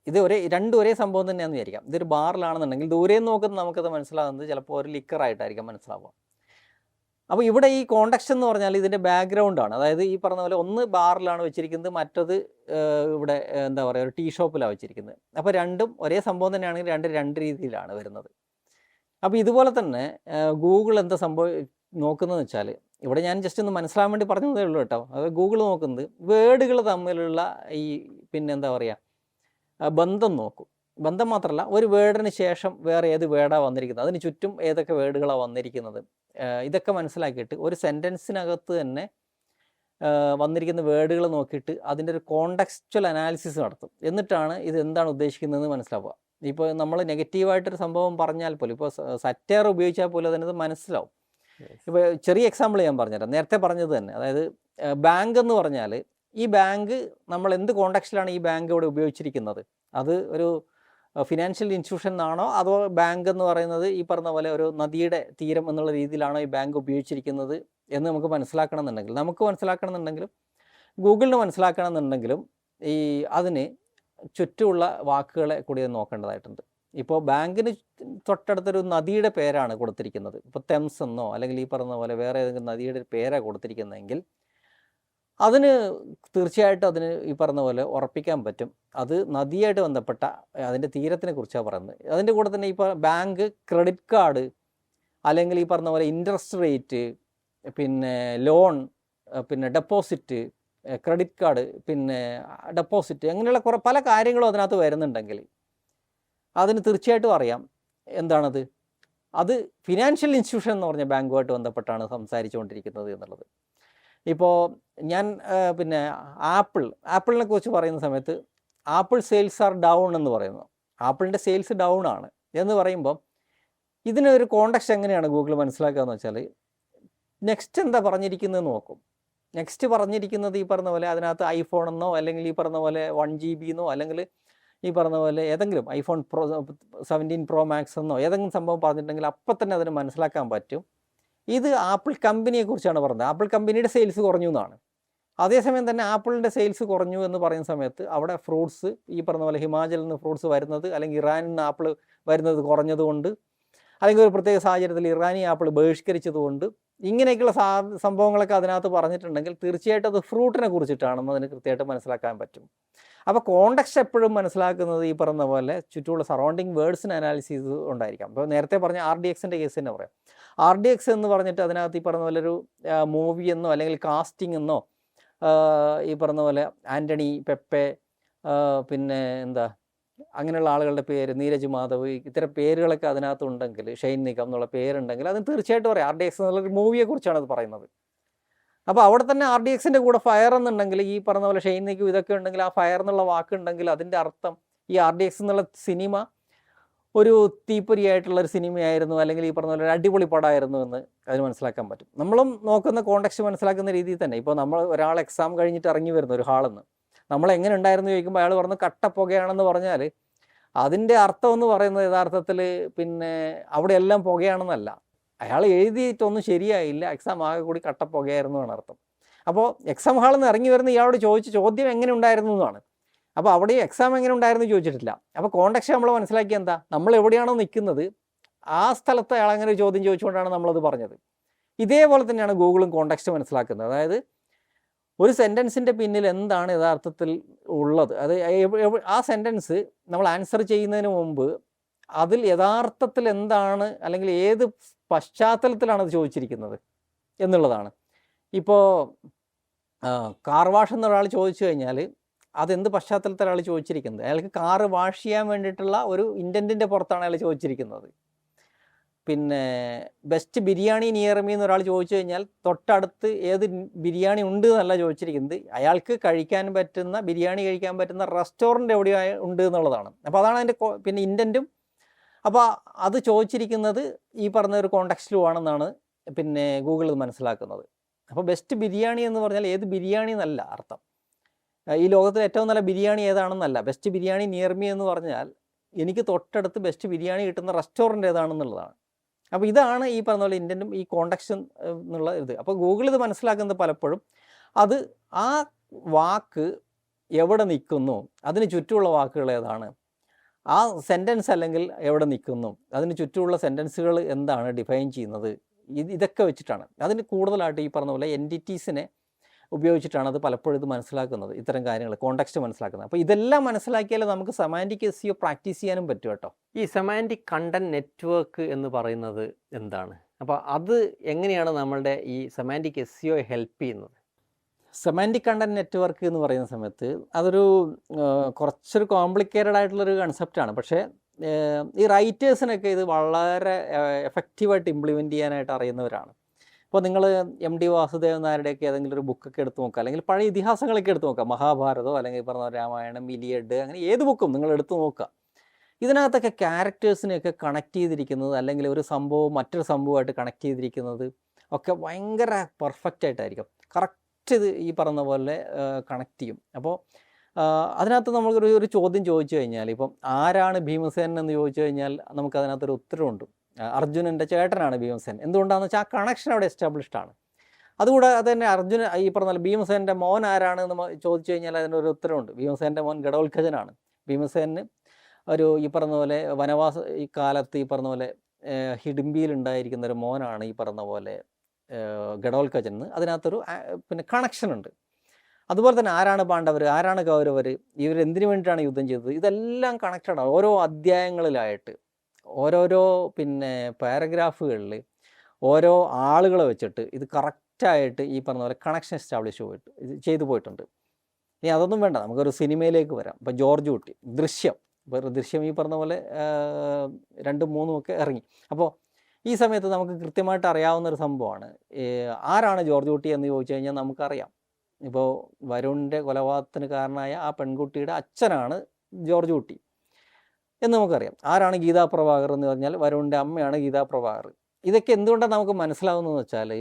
ഇത് രണ്ടും ഒരേ സംഭവം തന്നെയാണെന്ന് വിചാരിക്കാം. ഇതൊരു ബാറിലാണെന്നുണ്ടെങ്കിൽ ദൂരെ നോക്കുന്നത് നമുക്കത് മനസ്സിലാകുന്നത് ചിലപ്പോൾ ഒരു ലിക്കറായിട്ടായിരിക്കും മനസ്സിലാവുക. അപ്പോൾ ഇവിടെ ഈ കോണ്ടെക്സ്റ്റ് എന്ന് പറഞ്ഞാൽ ഇതിൻ്റെ ബാക്ക്ഗ്രൗണ്ടാണ്. അതായത് ഈ പറഞ്ഞ പോലെ ഒന്ന് ബാറിലാണ് വെച്ചിരിക്കുന്നത്, മറ്റത് ഇവിടെ എന്താ പറയുക ഒരു ടീ ഷോപ്പിലാണ് വെച്ചിരിക്കുന്നത്. അപ്പോൾ രണ്ടും ഒരേ സംഭവം തന്നെയാണെങ്കിൽ രണ്ട് രീതിയിലാണ് വരുന്നത്. അപ്പോൾ ഇതുപോലെ തന്നെ ഗൂഗിൾ എന്താ നോക്കുന്നതെന്ന് വെച്ചാൽ ഇവിടെ ഞാൻ ജസ്റ്റ് ഒന്ന് മനസ്സിലാൻ വേണ്ടി പറഞ്ഞതേ ഉള്ളൂ കേട്ടോ. അത് ഗൂഗിൾ നോക്കുന്നത് വേർഡുകൾ തമ്മിലുള്ള ഈ പിന്നെ എന്താ പറയുക ബന്ധം നോക്കും. ബന്ധം മാത്രമല്ല ഒരു വേർഡിന് ശേഷം വേറെ ഏത് വേർഡാണ് വന്നിരിക്കുന്നത്, അതിന് ചുറ്റും ഏതൊക്കെ വേർഡുകളാണ് വന്നിരിക്കുന്നത്, ഇതൊക്കെ മനസ്സിലാക്കിയിട്ട് ഒരു സെൻറ്റൻസിനകത്ത് തന്നെ വന്നിരിക്കുന്ന വേർഡുകൾ നോക്കിയിട്ട് അതിൻ്റെ ഒരു കോണ്ടെക്സ്ച്വൽ അനാലിസിസ് നടത്തും. എന്നിട്ടാണ് ഇത് എന്താണ് ഉദ്ദേശിക്കുന്നതെന്ന് മനസ്സിലാവുക. ഇപ്പോൾ നമ്മൾ നെഗറ്റീവായിട്ടൊരു സംഭവം പറഞ്ഞാൽ പോലും, ഇപ്പോൾ സറ്റയർ ഉപയോഗിച്ചാൽ പോലും അതിനത് മനസ്സിലാവും. ഇപ്പോൾ ചെറിയ എക്സാമ്പിൾ ഞാൻ പറഞ്ഞുതരാം, നേരത്തെ പറഞ്ഞത് തന്നെ. അതായത് ബാങ്ക് എന്ന് പറഞ്ഞാൽ ഈ ബാങ്ക് നമ്മൾ എന്ത് കോണ്ടെക്സ്റ്റിലാണ് ഈ ബാങ്ക് ഇവിടെ ഉപയോഗിച്ചിരിക്കുന്നത്, അത് ഒരു ഫിനാൻഷ്യൽ ഇൻസ്റ്റിറ്റ്യൂഷൻ ആണോ അതോ ബാങ്ക് എന്ന് പറയുന്നത് ഈ പറഞ്ഞ പോലെ ഒരു നദിയുടെ തീരം എന്നുള്ള രീതിയിലാണോ ഈ ബാങ്ക് ഉപയോഗിച്ചിരിക്കുന്നത് എന്ന് നമുക്ക് മനസ്സിലാക്കണമെന്നുണ്ടെങ്കിലും ഗൂഗിളിന് മനസ്സിലാക്കണമെന്നുണ്ടെങ്കിലും അതിന് ചുറ്റുമുള്ള വാക്കുകളെ കൂടി നോക്കേണ്ടതായിട്ടുണ്ട്. ഇപ്പോൾ ബാങ്കിന് തൊട്ടടുത്തൊരു നദിയുടെ പേരാണ് കൊടുത്തിരിക്കുന്നത്, ഇപ്പോൾ തെംസ് എന്നോ അല്ലെങ്കിൽ ഈ പറഞ്ഞ പോലെ വേറെ ഏതെങ്കിലും നദിയുടെ പേരാണ് കൊടുത്തിരിക്കുന്നതെങ്കിൽ അതിന് തീർച്ചയായിട്ടും അതിന് ഈ പറഞ്ഞ പോലെ ഉറപ്പിക്കാൻ പറ്റും അത് നദിയായിട്ട് ബന്ധപ്പെട്ട അതിൻ്റെ തീരത്തിനെ കുറിച്ചാണ് പറയുന്നത്. അതിൻ്റെ കൂടെ തന്നെ ഇപ്പോൾ ബാങ്ക്, ക്രെഡിറ്റ് കാർഡ്, അല്ലെങ്കിൽ ഈ പറഞ്ഞ പോലെ ഇൻട്രസ്റ്റ് റേറ്റ്, പിന്നെ ലോൺ, പിന്നെ ഡെപ്പോസിറ്റ്, ക്രെഡിറ്റ് കാർഡ്, പിന്നെ ഡെപ്പോസിറ്റ്, അങ്ങനെയുള്ള പല കാര്യങ്ങളും അതിനകത്ത് വരുന്നുണ്ടെങ്കിൽ അതിന് തീർച്ചയായിട്ടും അറിയാം എന്താണത്, അത് ഫിനാൻഷ്യൽ ഇൻസ്റ്റിറ്റ്യൂഷൻ എന്ന് പറഞ്ഞ ബാങ്കുമായിട്ട് ബന്ധപ്പെട്ടാണ് സംസാരിച്ചുകൊണ്ടിരിക്കുന്നത് എന്നുള്ളത്. ഇപ്പോൾ ഞാൻ പിന്നെ ആപ്പിളിനെ കുറിച്ച് പറയുന്ന സമയത്ത് ആപ്പിൾ സെയിൽസ് ആർ ഡൗൺ എന്ന് പറയുന്നു. ആപ്പിളിൻ്റെ സെയിൽസ് ഡൗൺ ആണ് എന്ന് പറയുമ്പോൾ ഇതിനൊരു കോണ്ടെക്സ്റ്റ് എങ്ങനെയാണ് ഗൂഗിൾ മനസ്സിലാക്കുക എന്ന് വെച്ചാൽ നെക്സ്റ്റ് എന്താ പറഞ്ഞിരിക്കുന്നത് നോക്കും. നെക്സ്റ്റ് പറഞ്ഞിരിക്കുന്നത് ഈ പറഞ്ഞ പോലെ അതിനകത്ത് ഐഫോൺ എന്നോ അല്ലെങ്കിൽ ഈ പറഞ്ഞ പോലെ 1 GB എന്നോ അല്ലെങ്കിൽ ഈ പറഞ്ഞ പോലെ ഏതെങ്കിലും ഐഫോൺ 17 Pro Max എന്നോ ഏതെങ്കിലും സംഭവം പറഞ്ഞിട്ടുണ്ടെങ്കിൽ അപ്പം തന്നെ അതിന് മനസ്സിലാക്കാൻ പറ്റും ഇത് ആപ്പിൾ കമ്പനിയെക്കുറിച്ചാണ് പറഞ്ഞത്. ആപ്പിൾ കമ്പനിയുടെ സെയിൽസ് കുറഞ്ഞു എന്നാണ്. അതേസമയം തന്നെ ആപ്പിളിൻ്റെ സെയിൽസ് കുറഞ്ഞു എന്ന് പറയുന്ന സമയത്ത് അവിടെ ഫ്രൂട്ട്സ് ഈ പറഞ്ഞ പോലെ ഹിമാചലിൽ നിന്ന് ഫ്രൂട്ട്സ് വരുന്നത് അല്ലെങ്കിൽ ഇറാനിൽ നിന്ന് ആപ്പിൾ വരുന്നത് കുറഞ്ഞതുകൊണ്ട് അല്ലെങ്കിൽ ഒരു പ്രത്യേക സാഹചര്യത്തിൽ ഇറാനി ആപ്പിൾ ബഹിഷ്കരിച്ചതുകൊണ്ട് ഇങ്ങനെയൊക്കെയുള്ള സംഭവങ്ങളൊക്കെ അതിനകത്ത് പറഞ്ഞിട്ടുണ്ടെങ്കിൽ തീർച്ചയായിട്ടും അത് ഫ്രൂട്ടിനെ കുറിച്ചിട്ടാണെന്ന് അതിന് കൃത്യമായിട്ട് മനസ്സിലാക്കാൻ പറ്റും. അപ്പോൾ കോണ്ടെക്സ്റ്റ് എപ്പോഴും മനസ്സിലാക്കുന്നത് ഈ പറഞ്ഞ പോലെ ചുറ്റുമുള്ള സറൗണ്ടിങ് വേർഡ്സിന് അനാലിസിസ് ഉണ്ടായിരിക്കാം. അപ്പോൾ നേരത്തെ പറഞ്ഞ RDXൻ്റെ കേസ് തന്നെ പറയാം. RDX എന്ന് പറഞ്ഞിട്ട് അതിനകത്ത് ഈ പറഞ്ഞ പോലെ ഒരു മൂവി എന്നോ അല്ലെങ്കിൽ കാസ്റ്റിംഗ് എന്നോ ഈ പറഞ്ഞ പോലെ ആൻ്റണി, പെപ്പെ, പിന്നെ എന്താ അങ്ങനെയുള്ള ആളുകളുടെ പേര്, നീരജ് മാധവ്, ഇത്തരം പേരുകളൊക്കെ അതിനകത്ത് ഉണ്ടെങ്കിൽ, ഷെയ്ൻ നിഗം എന്നുള്ള പേരുണ്ടെങ്കിൽ അതിന് തീർച്ചയായിട്ടും പറയാം RDX എന്നുള്ളൊരു മൂവിയെക്കുറിച്ചാണ് അത് പറയുന്നത്. അപ്പോൾ അവിടെ തന്നെ RDXൻ്റെ കൂടെ ഫയർ എന്നുണ്ടെങ്കിൽ ഈ പറഞ്ഞ പോലെ ഷെയ്ൻ നിഗം ഇതൊക്കെ ഉണ്ടെങ്കിൽ ആ ഫയർ എന്നുള്ള വാക്കുണ്ടെങ്കിൽ അതിൻ്റെ അർത്ഥം ഈ RDX എന്നുള്ള സിനിമ ഒരു തീപ്പൊരിയായിട്ടുള്ളൊരു സിനിമയായിരുന്നു അല്ലെങ്കിൽ ഈ പറഞ്ഞ പോലെ ഒരു അടിപൊളി പടമായിരുന്നു എന്ന് അതിന് മനസ്സിലാക്കാൻ പറ്റും. നമ്മളും നോക്കുന്ന കോണ്ടെക്സ്റ്റ് മനസ്സിലാക്കുന്ന രീതിയിൽ തന്നെ ഇപ്പോൾ നമ്മൾ ഒരാൾ എക്സാം കഴിഞ്ഞിട്ട് ഇറങ്ങി വരുന്ന ഒരു ഹാളിൽ നിന്ന് നമ്മൾ എങ്ങനെ ഉണ്ടായിരുന്നു ചോദിക്കുമ്പോൾ അയാൾ പറഞ്ഞ് കട്ടപ്പുകയാണെന്ന് പറഞ്ഞാൽ അതിൻ്റെ അർത്ഥം എന്ന് പറയുന്നത് യഥാർത്ഥത്തിൽ പിന്നെ അവിടെ എല്ലാം പുകയാണെന്നല്ല, അയാൾ എഴുതിയിട്ടൊന്നും ശരിയായില്ല, എക്സാം ആകെ കൂടി കട്ടപ്പുകയായിരുന്നു എന്നാണ് അർത്ഥം. അപ്പോൾ എക്സാം ഹാളിൽ നിന്ന് ഇറങ്ങി വരുന്ന ഇയാളോട് ചോദിച്ച ചോദ്യം എങ്ങനെ ഉണ്ടായിരുന്നു എന്നാണ്. അപ്പോൾ അവിടെ എക്സാം എങ്ങനെ ഉണ്ടായിരുന്നു ചോദിച്ചിട്ടില്ല. അപ്പോൾ കോണ്ടെക്സ്റ്റ് നമ്മൾ മനസ്സിലാക്കിയ എന്താ, നമ്മൾ എവിടെയാണോ നിൽക്കുന്നത് ആ സ്ഥലത്ത് അയാൾ അങ്ങനെ ഒരു ചോദ്യം ചോദിച്ചുകൊണ്ടാണ് നമ്മളത് പറഞ്ഞത്. ഇതേപോലെ തന്നെയാണ് ഗൂഗിളും കോണ്ടെക്സ്റ്റ് മനസ്സിലാക്കുന്നത്. അതായത് ഒരു സെൻറ്റൻസിൻ്റെ പിന്നിൽ എന്താണ് യഥാർത്ഥത്തിൽ ഉള്ളത്, അത് ആ സെൻറ്റൻസ് നമ്മൾ ആൻസർ ചെയ്യുന്നതിന് മുമ്പ് അതിൽ യഥാർത്ഥത്തിൽ എന്താണ്, അല്ലെങ്കിൽ ഏത് പശ്ചാത്തലത്തിലാണ് അത് ചോദിച്ചിരിക്കുന്നത് എന്നുള്ളതാണ്. ഇപ്പോൾ കാർ വാഷ് എന്നൊരാൾ ചോദിച്ചു കഴിഞ്ഞാൽ അതെന്ത് പശ്ചാത്തലത്തിൽ അയാൾ ചോദിച്ചിരിക്കുന്നത്? അയാൾക്ക് കാറ് വാഷ് ചെയ്യാൻ വേണ്ടിയിട്ടുള്ള ഒരു ഇൻറ്റൻറ്റിൻ്റെ പുറത്താണ് അയാൾ ചോദിച്ചിരിക്കുന്നത്. പിന്നെ ബെസ്റ്റ് ബിരിയാണി നിയർ മീ എന്നൊരാൾ ചോദിച്ചു കഴിഞ്ഞാൽ തൊട്ടടുത്ത് ഏത് ബിരിയാണി ഉണ്ട് എന്നല്ല ചോദിച്ചിരിക്കുന്നത്, അയാൾക്ക് കഴിക്കാൻ പറ്റുന്ന, ബിരിയാണി കഴിക്കാൻ പറ്റുന്ന റെസ്റ്റോറൻറ്റ് എവിടെയായി ഉണ്ട് എന്നുള്ളതാണ്. അപ്പോൾ അതാണ് അതിൻ്റെ പിന്നെ ഇൻറ്റൻറ്റും. അപ്പോൾ അത് ചോദിച്ചിരിക്കുന്നത് ഈ പറഞ്ഞ ഒരു കോണ്ടെക്സ്റ്റിലുമാണെന്നാണ് പിന്നെ ഗൂഗിൾ മനസ്സിലാക്കുന്നത്. അപ്പോൾ ബെസ്റ്റ് ബിരിയാണി എന്ന് പറഞ്ഞാൽ ഏത് ബിരിയാണി എന്നല്ല അർത്ഥം, ഈ ലോകത്തിലെ ഏറ്റവും നല്ല ബിരിയാണി ഏതാണെന്നല്ല. ബെസ്റ്റ് ബിരിയാണി നിയർ മീ എന്ന് പറഞ്ഞാൽ എനിക്ക് തൊട്ടടുത്ത് ബെസ്റ്റ് ബിരിയാണി കിട്ടുന്ന റെസ്റ്റോറൻറ്റ് ഏതാണെന്നുള്ളതാണ്. അപ്പോൾ ഇതാണ് ഈ പറഞ്ഞ പോലെ ഇൻറ്റൻറ്റും ഈ കോണ്ടെക്സ്റ്റും എന്നുള്ള ഇത്. അപ്പോൾ ഗൂഗിൾ ഇത് മനസ്സിലാക്കുന്നത് പലപ്പോഴും അത് ആ വാക്ക് എവിടെ നിൽക്കുന്നു, അതിന് ചുറ്റുമുള്ള വാക്കുകൾ ഏതാണ്, ആ സെൻറ്റൻസ് അല്ലെങ്കിൽ എവിടെ നിൽക്കുന്നു, അതിന് ചുറ്റുമുള്ള സെൻറ്റൻസുകൾ എന്താണ് ഡിഫൈൻ ചെയ്യുന്നത്, ഇതൊക്കെ വെച്ചിട്ടാണ്. അതിന് കൂടുതലായിട്ട് ഈ പറഞ്ഞ പോലെ എൻറ്റിറ്റീസിനെ ഉപയോഗിച്ചിട്ടാണ് അത് പലപ്പോഴും ഇത് മനസ്സിലാക്കുന്നത്, ഇത്തരം കാര്യങ്ങൾ കോണ്ടെക്സ്റ്റ് മനസ്സിലാക്കുന്നത്. അപ്പോൾ ഇതെല്ലാം മനസ്സിലാക്കിയാലേ നമുക്ക് സെമാൻറ്റിക് SEO പ്രാക്ടീസ് ചെയ്യാനും പറ്റും കേട്ടോ. ഈ സെമാൻറ്റിക് കണ്ടന്റ് നെറ്റ്വർക്ക് എന്ന് പറയുന്നത് എന്താണ്? അപ്പോൾ അത് എങ്ങനെയാണ് നമ്മളുടെ ഈ സെമാൻറ്റിക് SEO ഹെൽപ്പ് ചെയ്യുന്നത്? സെമാൻറ്റിക് കണ്ടന്റ് നെറ്റ്വർക്ക് എന്ന് പറയുന്ന സമയത്ത് അതൊരു കുറച്ചൊരു കോംപ്ലിക്കേറ്റഡ് ആയിട്ടുള്ളൊരു കൺസെപ്റ്റാണ്. പക്ഷേ ഈ റൈറ്റേഴ്സിനൊക്കെ ഇത് വളരെ എഫക്റ്റീവായിട്ട് ഇംപ്ലിമെൻറ്റ് ചെയ്യാനായിട്ട് അറിയുന്നവരാണ്. ഇപ്പോൾ നിങ്ങൾ MD വാസുദേവൻ നായരുടെയൊക്കെ ഏതെങ്കിലും ഒരു ബുക്കൊക്കെ എടുത്ത് നോക്കുക, അല്ലെങ്കിൽ പഴയ ഇതിഹാസങ്ങളൊക്കെ എടുത്ത് നോക്കുക, മഹാഭാരതമോ അല്ലെങ്കിൽ പറഞ്ഞ രാമായണം, ഇലിയഡ്, അങ്ങനെ ഏത് ബുക്കും നിങ്ങൾ എടുത്ത് നോക്കുക, ഇതിനകത്തൊക്കെ ക്യാരക്ടേഴ്സിനെയൊക്കെ കണക്ട് ചെയ്തിരിക്കുന്നത്, അല്ലെങ്കിൽ ഒരു സംഭവം മറ്റൊരു സംഭവമായിട്ട് കണക്ട് ചെയ്തിരിക്കുന്നത് ഒക്കെ ഭയങ്കര പെർഫെക്റ്റ് ആയിട്ടായിരിക്കും. കറക്റ്റ് ഇത് ഈ പറഞ്ഞ പോലെ കണക്ട് ചെയ്യും. അപ്പോൾ അതിനകത്ത് നമുക്കൊരു ചോദ്യം ചോദിച്ചു കഴിഞ്ഞാൽ, ഇപ്പം ആരാണ് ഭീമസേനൻ എന്ന് ചോദിച്ചു കഴിഞ്ഞാൽ നമുക്കതിനകത്തൊരു ഉത്തരവുണ്ട്. അർജുനൻ്റെ ചേട്ടനാണ് ഭീമസേനൻ. എന്തുകൊണ്ടാണെന്ന് വെച്ചാൽ ആ കണക്ഷൻ അവിടെ എസ്റ്റാബ്ലിഷ്ഡ് ആണ്. അതുകൂടാതെ തന്നെ അർജുന ഈ പറഞ്ഞ ഭീമസേനൻ്റെ മോൻ ആരാണ് എന്ന് ചോദിച്ചു കഴിഞ്ഞാൽ അതിനൊരു ഉത്തരവുണ്ട്. ഭീമസേനൻ്റെ മോൻ ഘടോത്കചനാണ്. ഭീമസേനന് ഒരു ഈ പറഞ്ഞ പോലെ വനവാസ ഈ കാലത്ത് ഈ പറഞ്ഞ പോലെ ഹിഡിമ്പിയിലുണ്ടായിരിക്കുന്ന ഒരു മോനാണ് ഈ പറഞ്ഞ പോലെ ഘടോത്കചൻ. അതിനകത്തൊരു പിന്നെ കണക്ഷൻ ഉണ്ട്. അതുപോലെ തന്നെ ആരാണ് പാണ്ഡവർ, ആരാണ് കൗരവർ, ഇവരെന്തിനു വേണ്ടിയിട്ടാണ് യുദ്ധം ചെയ്തത്, ഇതെല്ലാം കണക്റ്റഡ് ആണ്. ഓരോ അധ്യായങ്ങളിലായിട്ട് ഓരോരോ പിന്നെ പാരഗ്രാഫുകളിൽ ഓരോ ആളുകളെ വെച്ചിട്ട് ഇത് കറക്റ്റായിട്ട് ഈ പറഞ്ഞ പോലെ കണക്ഷൻ എസ്റ്റാബ്ലിഷ് ഇത് ചെയ്തു പോയിട്ടുണ്ട്. ഇനി അതൊന്നും വേണ്ട, നമുക്കൊരു സിനിമയിലേക്ക് വരാം. ഇപ്പോൾ ജോർജ് കുട്ടി, ദൃശ്യം, ഇപ്പോൾ ദൃശ്യം ഈ പറഞ്ഞ പോലെ 2, 3 ഒക്കെ ഇറങ്ങി. അപ്പോൾ ഈ സമയത്ത് നമുക്ക് കൃത്യമായിട്ട് അറിയാവുന്നൊരു സംഭവമാണ്. ആരാണ് ജോർജ് കുട്ടി എന്ന് ചോദിച്ചു കഴിഞ്ഞാൽ നമുക്കറിയാം. ഇപ്പോൾ വരുണിൻ്റെ കൊലപാതകത്തിന് കാരണമായ ആ പെൺകുട്ടിയുടെ അച്ഛനാണ് ജോർജ് കുട്ടി എന്ന് നമുക്കറിയാം. ആരാണ് ഗീതാ പ്രഭാകർ എന്ന് പറഞ്ഞാൽ വരുണിൻ്റെ അമ്മയാണ് ഗീതാ പ്രഭാകർ. ഇതൊക്കെ എന്തുകൊണ്ടാണ് നമുക്ക് മനസ്സിലാവുന്നതെന്ന് വെച്ചാൽ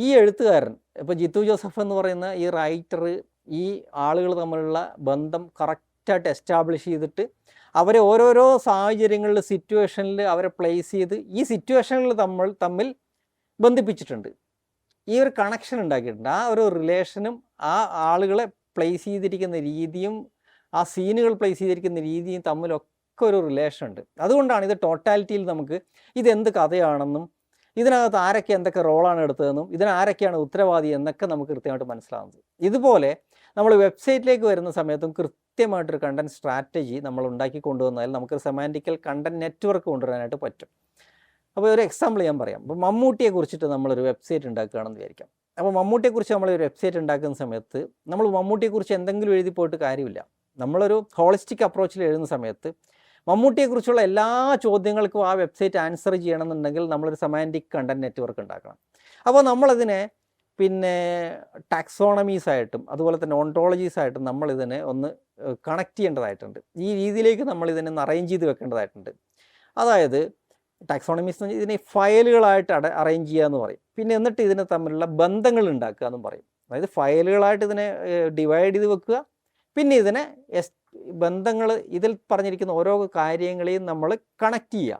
ഈ എഴുത്തുകാരൻ, ഇപ്പോൾ ജിത്തു ജോസഫ് എന്ന് പറയുന്ന ഈ റൈറ്റർ, ഈ ആളുകൾ തമ്മിലുള്ള ബന്ധം കറക്റ്റായിട്ട് എസ്റ്റാബ്ലിഷ് ചെയ്തിട്ട് അവരെ ഓരോരോ സാഹചര്യങ്ങളിൽ, സിറ്റുവേഷനിൽ അവരെ പ്ലേസ് ചെയ്ത് ഈ സിറ്റുവേഷനുകൾ തമ്മിൽ ബന്ധിപ്പിച്ചിട്ടുണ്ട്. ഈ ഒരു കണക്ഷൻ ഉണ്ടാക്കിയിട്ടുണ്ട്. ആ ഒരു റിലേഷനും ആ ആളുകളെ പ്ലേസ് ചെയ്തിരിക്കുന്ന രീതിയും ആ സീനുകൾ പ്ലേസ് ചെയ്തിരിക്കുന്ന രീതിയും തമ്മിലൊക്കെ ഒരു റിലേഷൻ ഉണ്ട്. അതുകൊണ്ടാണ് ഇത് ടോട്ടാലിറ്റിയിൽ നമുക്ക് ഇതെന്ത് കഥയാണെന്നും ഇതിനകത്ത് ആരൊക്കെ എന്തൊക്കെ റോളാണ് എടുത്തതെന്നും ഇതിനാരൊക്കെയാണ് ഉത്തരവാദി എന്നൊക്കെ നമുക്ക് കൃത്യമായിട്ട് മനസ്സിലാവുന്നത്. ഇതുപോലെ നമ്മൾ വെബ്സൈറ്റിലേക്ക് വരുന്ന സമയത്തും കൃത്യമായിട്ടൊരു കണ്ടൻറ് സ്ട്രാറ്റജി നമ്മൾ ഉണ്ടാക്കി കൊണ്ടുവന്നാൽ നമുക്കൊരു സെമാൻറ്റിക്കൽ കണ്ടൻറ് നെറ്റ്വർക്ക് കൊണ്ടുവരാനായിട്ട് പറ്റും. അപ്പോൾ ഒരു എക്സാമ്പിൾ ഞാൻ പറയാം. അപ്പോൾ മമ്മൂട്ടിയെ കുറിച്ചിട്ട് നമ്മളൊരു വെബ്സൈറ്റ് ഉണ്ടാക്കുകയാണെന്ന് വിചാരിക്കാം. അപ്പോൾ മമ്മൂട്ടിയെക്കുറിച്ച് നമ്മളൊരു വെബ്സൈറ്റ് ഉണ്ടാക്കുന്ന സമയത്ത് നമ്മൾ മമ്മൂട്ടിയെക്കുറിച്ച് എന്തെങ്കിലും എഴുതി പോയിട്ട് കാര്യമില്ല. നമ്മളൊരു ഹോളിസ്റ്റിക് അപ്രോച്ചിൽ എഴുതുന്ന സമയത്ത് മമ്മൂട്ടിയെക്കുറിച്ചുള്ള എല്ലാ ചോദ്യങ്ങൾക്കും ആ വെബ്സൈറ്റ് ആൻസർ ചെയ്യണമെന്നുണ്ടെങ്കിൽ നമ്മളൊരു സെമാൻറ്റിക് കണ്ടൻറ് നെറ്റ്വർക്ക് ഉണ്ടാക്കണം. അപ്പോൾ നമ്മളതിനെ പിന്നെ ടാക്സോണമീസായിട്ടും അതുപോലെ തന്നെ ഓണ്ടോളജീസായിട്ടും നമ്മളിതിനെ ഒന്ന് കണക്ട് ചെയ്യേണ്ടതായിട്ടുണ്ട്. ഈ രീതിയിലേക്ക് നമ്മളിതിനെ ഒന്ന് അറേഞ്ച് ചെയ്ത് വെക്കേണ്ടതായിട്ടുണ്ട്. അതായത് ടാക്സോണമീസ് എന്ന് പറഞ്ഞാൽ ഇതിനെ ഫയലുകളായിട്ട് അറേഞ്ച് ചെയ്യുക എന്ന് പറയും. പിന്നെ എന്നിട്ട് ഇതിനെ തമ്മിലുള്ള ബന്ധങ്ങൾ ഉണ്ടാക്കുക എന്നും പറയും. അതായത് ഫയലുകളായിട്ട് ഇതിനെ ഡിവൈഡ് ചെയ്ത് വെക്കുക, പിന്നെ ഇതിനെ ബന്ധങ്ങൾ, ഇതിൽ പറഞ്ഞിരിക്കുന്ന ഓരോ കാര്യങ്ങളെയും നമ്മൾ കണക്ട് ചെയ്യുക.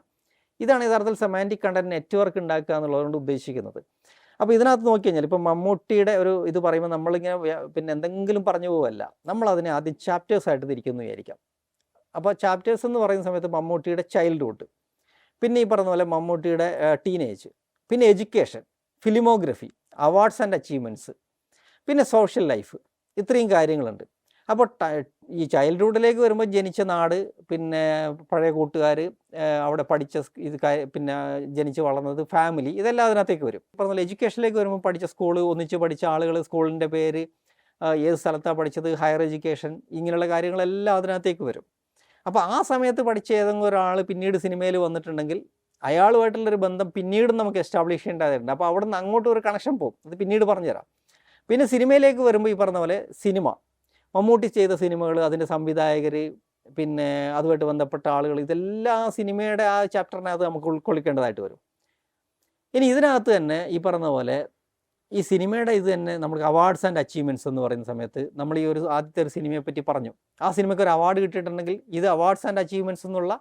ഇതാണ് യഥാർത്ഥത്തിൽ സെമാൻറ്റിക് കണ്ടൻറ് നെറ്റ്വർക്ക് ഉണ്ടാക്കുക എന്നുള്ളതുകൊണ്ട് ഉദ്ദേശിക്കുന്നത്. അപ്പോൾ ഇതിനകത്ത് നോക്കി കഴിഞ്ഞാൽ ഇപ്പം മമ്മൂട്ടിയുടെ ഒരു ഇത് പറയുമ്പോൾ നമ്മളിങ്ങനെ പിന്നെ എന്തെങ്കിലും പറഞ്ഞു പോവല്ല, നമ്മളതിനെ ആദ്യം ചാപ്റ്റേഴ്സായിട്ട് തിരിക്കുന്നു വിചാരിക്കാം. അപ്പോൾ ചാപ്റ്റേഴ്സ് എന്ന് പറയുന്ന സമയത്ത് മമ്മൂട്ടിയുടെ ചൈൽഡ്ഹുഡ്, പിന്നെ ഈ പറഞ്ഞ പോലെ മമ്മൂട്ടിയുടെ ടീനേജ്, പിന്നെ education, filmography, awards and achievements, പിന്നെ സോഷ്യൽ ലൈഫ്, ഇത്രയും കാര്യങ്ങളുണ്ട്. അപ്പോൾ ഈ ചൈൽഡ്ഹുഡിലേക്ക് വരുമ്പോൾ ജനിച്ച നാട്, പിന്നെ പഴയ കൂട്ടുകാർ, അവിടെ പഠിച്ച പിന്നെ ജനിച്ച് വളർന്നത്, ഫാമിലി, ഇതെല്ലാം അതിനകത്തേക്ക് വരും. പറഞ്ഞാൽ എഡ്യൂക്കേഷനിലേക്ക് വരുമ്പോൾ പഠിച്ച സ്കൂൾ, ഒന്നിച്ച് പഠിച്ച ആളുകൾ, സ്കൂളിൻ്റെ പേര്, ഏത് സ്ഥലത്താണ് പഠിച്ചത്, ഹയർ എഡ്യൂക്കേഷൻ, ഇങ്ങനെയുള്ള കാര്യങ്ങളെല്ലാം അതിനകത്തേക്ക് വരും. അപ്പോൾ ആ സമയത്ത് പഠിച്ച ഏതെങ്കിലും ഒരാൾ പിന്നീട് സിനിമയിൽ വന്നിട്ടുണ്ടെങ്കിൽ അയാളുമായിട്ടുള്ളൊരു ബന്ധം പിന്നീടും നമുക്ക് എസ്റ്റാബ്ലിഷ് ചെയ്യേണ്ടതായിട്ടുണ്ട്. അപ്പോൾ അവിടെ നിന്ന് അങ്ങോട്ട് ഒരു കണക്ഷൻ പോകും, അത് പിന്നീട് പറഞ്ഞുതരാം. പിന്നെ സിനിമയിലേക്ക് വരുമ്പോൾ ഈ പറഞ്ഞ പോലെ സിനിമ, മമ്മൂട്ടി ചെയ്ത സിനിമകൾ, അതിൻ്റെ സംവിധായകർ, പിന്നെ അതുമായിട്ട് ബന്ധപ്പെട്ട ആളുകൾ, ഇതെല്ലാം സിനിമയുടെ ആ ചാപ്റ്ററിനകത്ത് നമുക്ക് ഉൾക്കൊള്ളിക്കേണ്ടതായിട്ട് വരും. ഇനി ഇതിനകത്ത് തന്നെ ഈ പറഞ്ഞ പോലെ ഈ സിനിമയുടെ ഇത് തന്നെ നമുക്ക് അവാർഡ്സ് ആൻഡ് അച്ചീവ്മെൻറ്റ്സ് എന്ന് പറയുന്ന സമയത്ത് നമ്മൾ ഈ ഒരു ആദ്യത്തെ ഒരു സിനിമയെ പറ്റി പറഞ്ഞു. ആ സിനിമയ്ക്ക് ഒരു അവാർഡ് കിട്ടിയിട്ടുണ്ടെങ്കിൽ ഇത് അവാർഡ്സ് ആൻഡ് അച്ചീവ്മെൻറ്റ്സ് എന്നുള്ള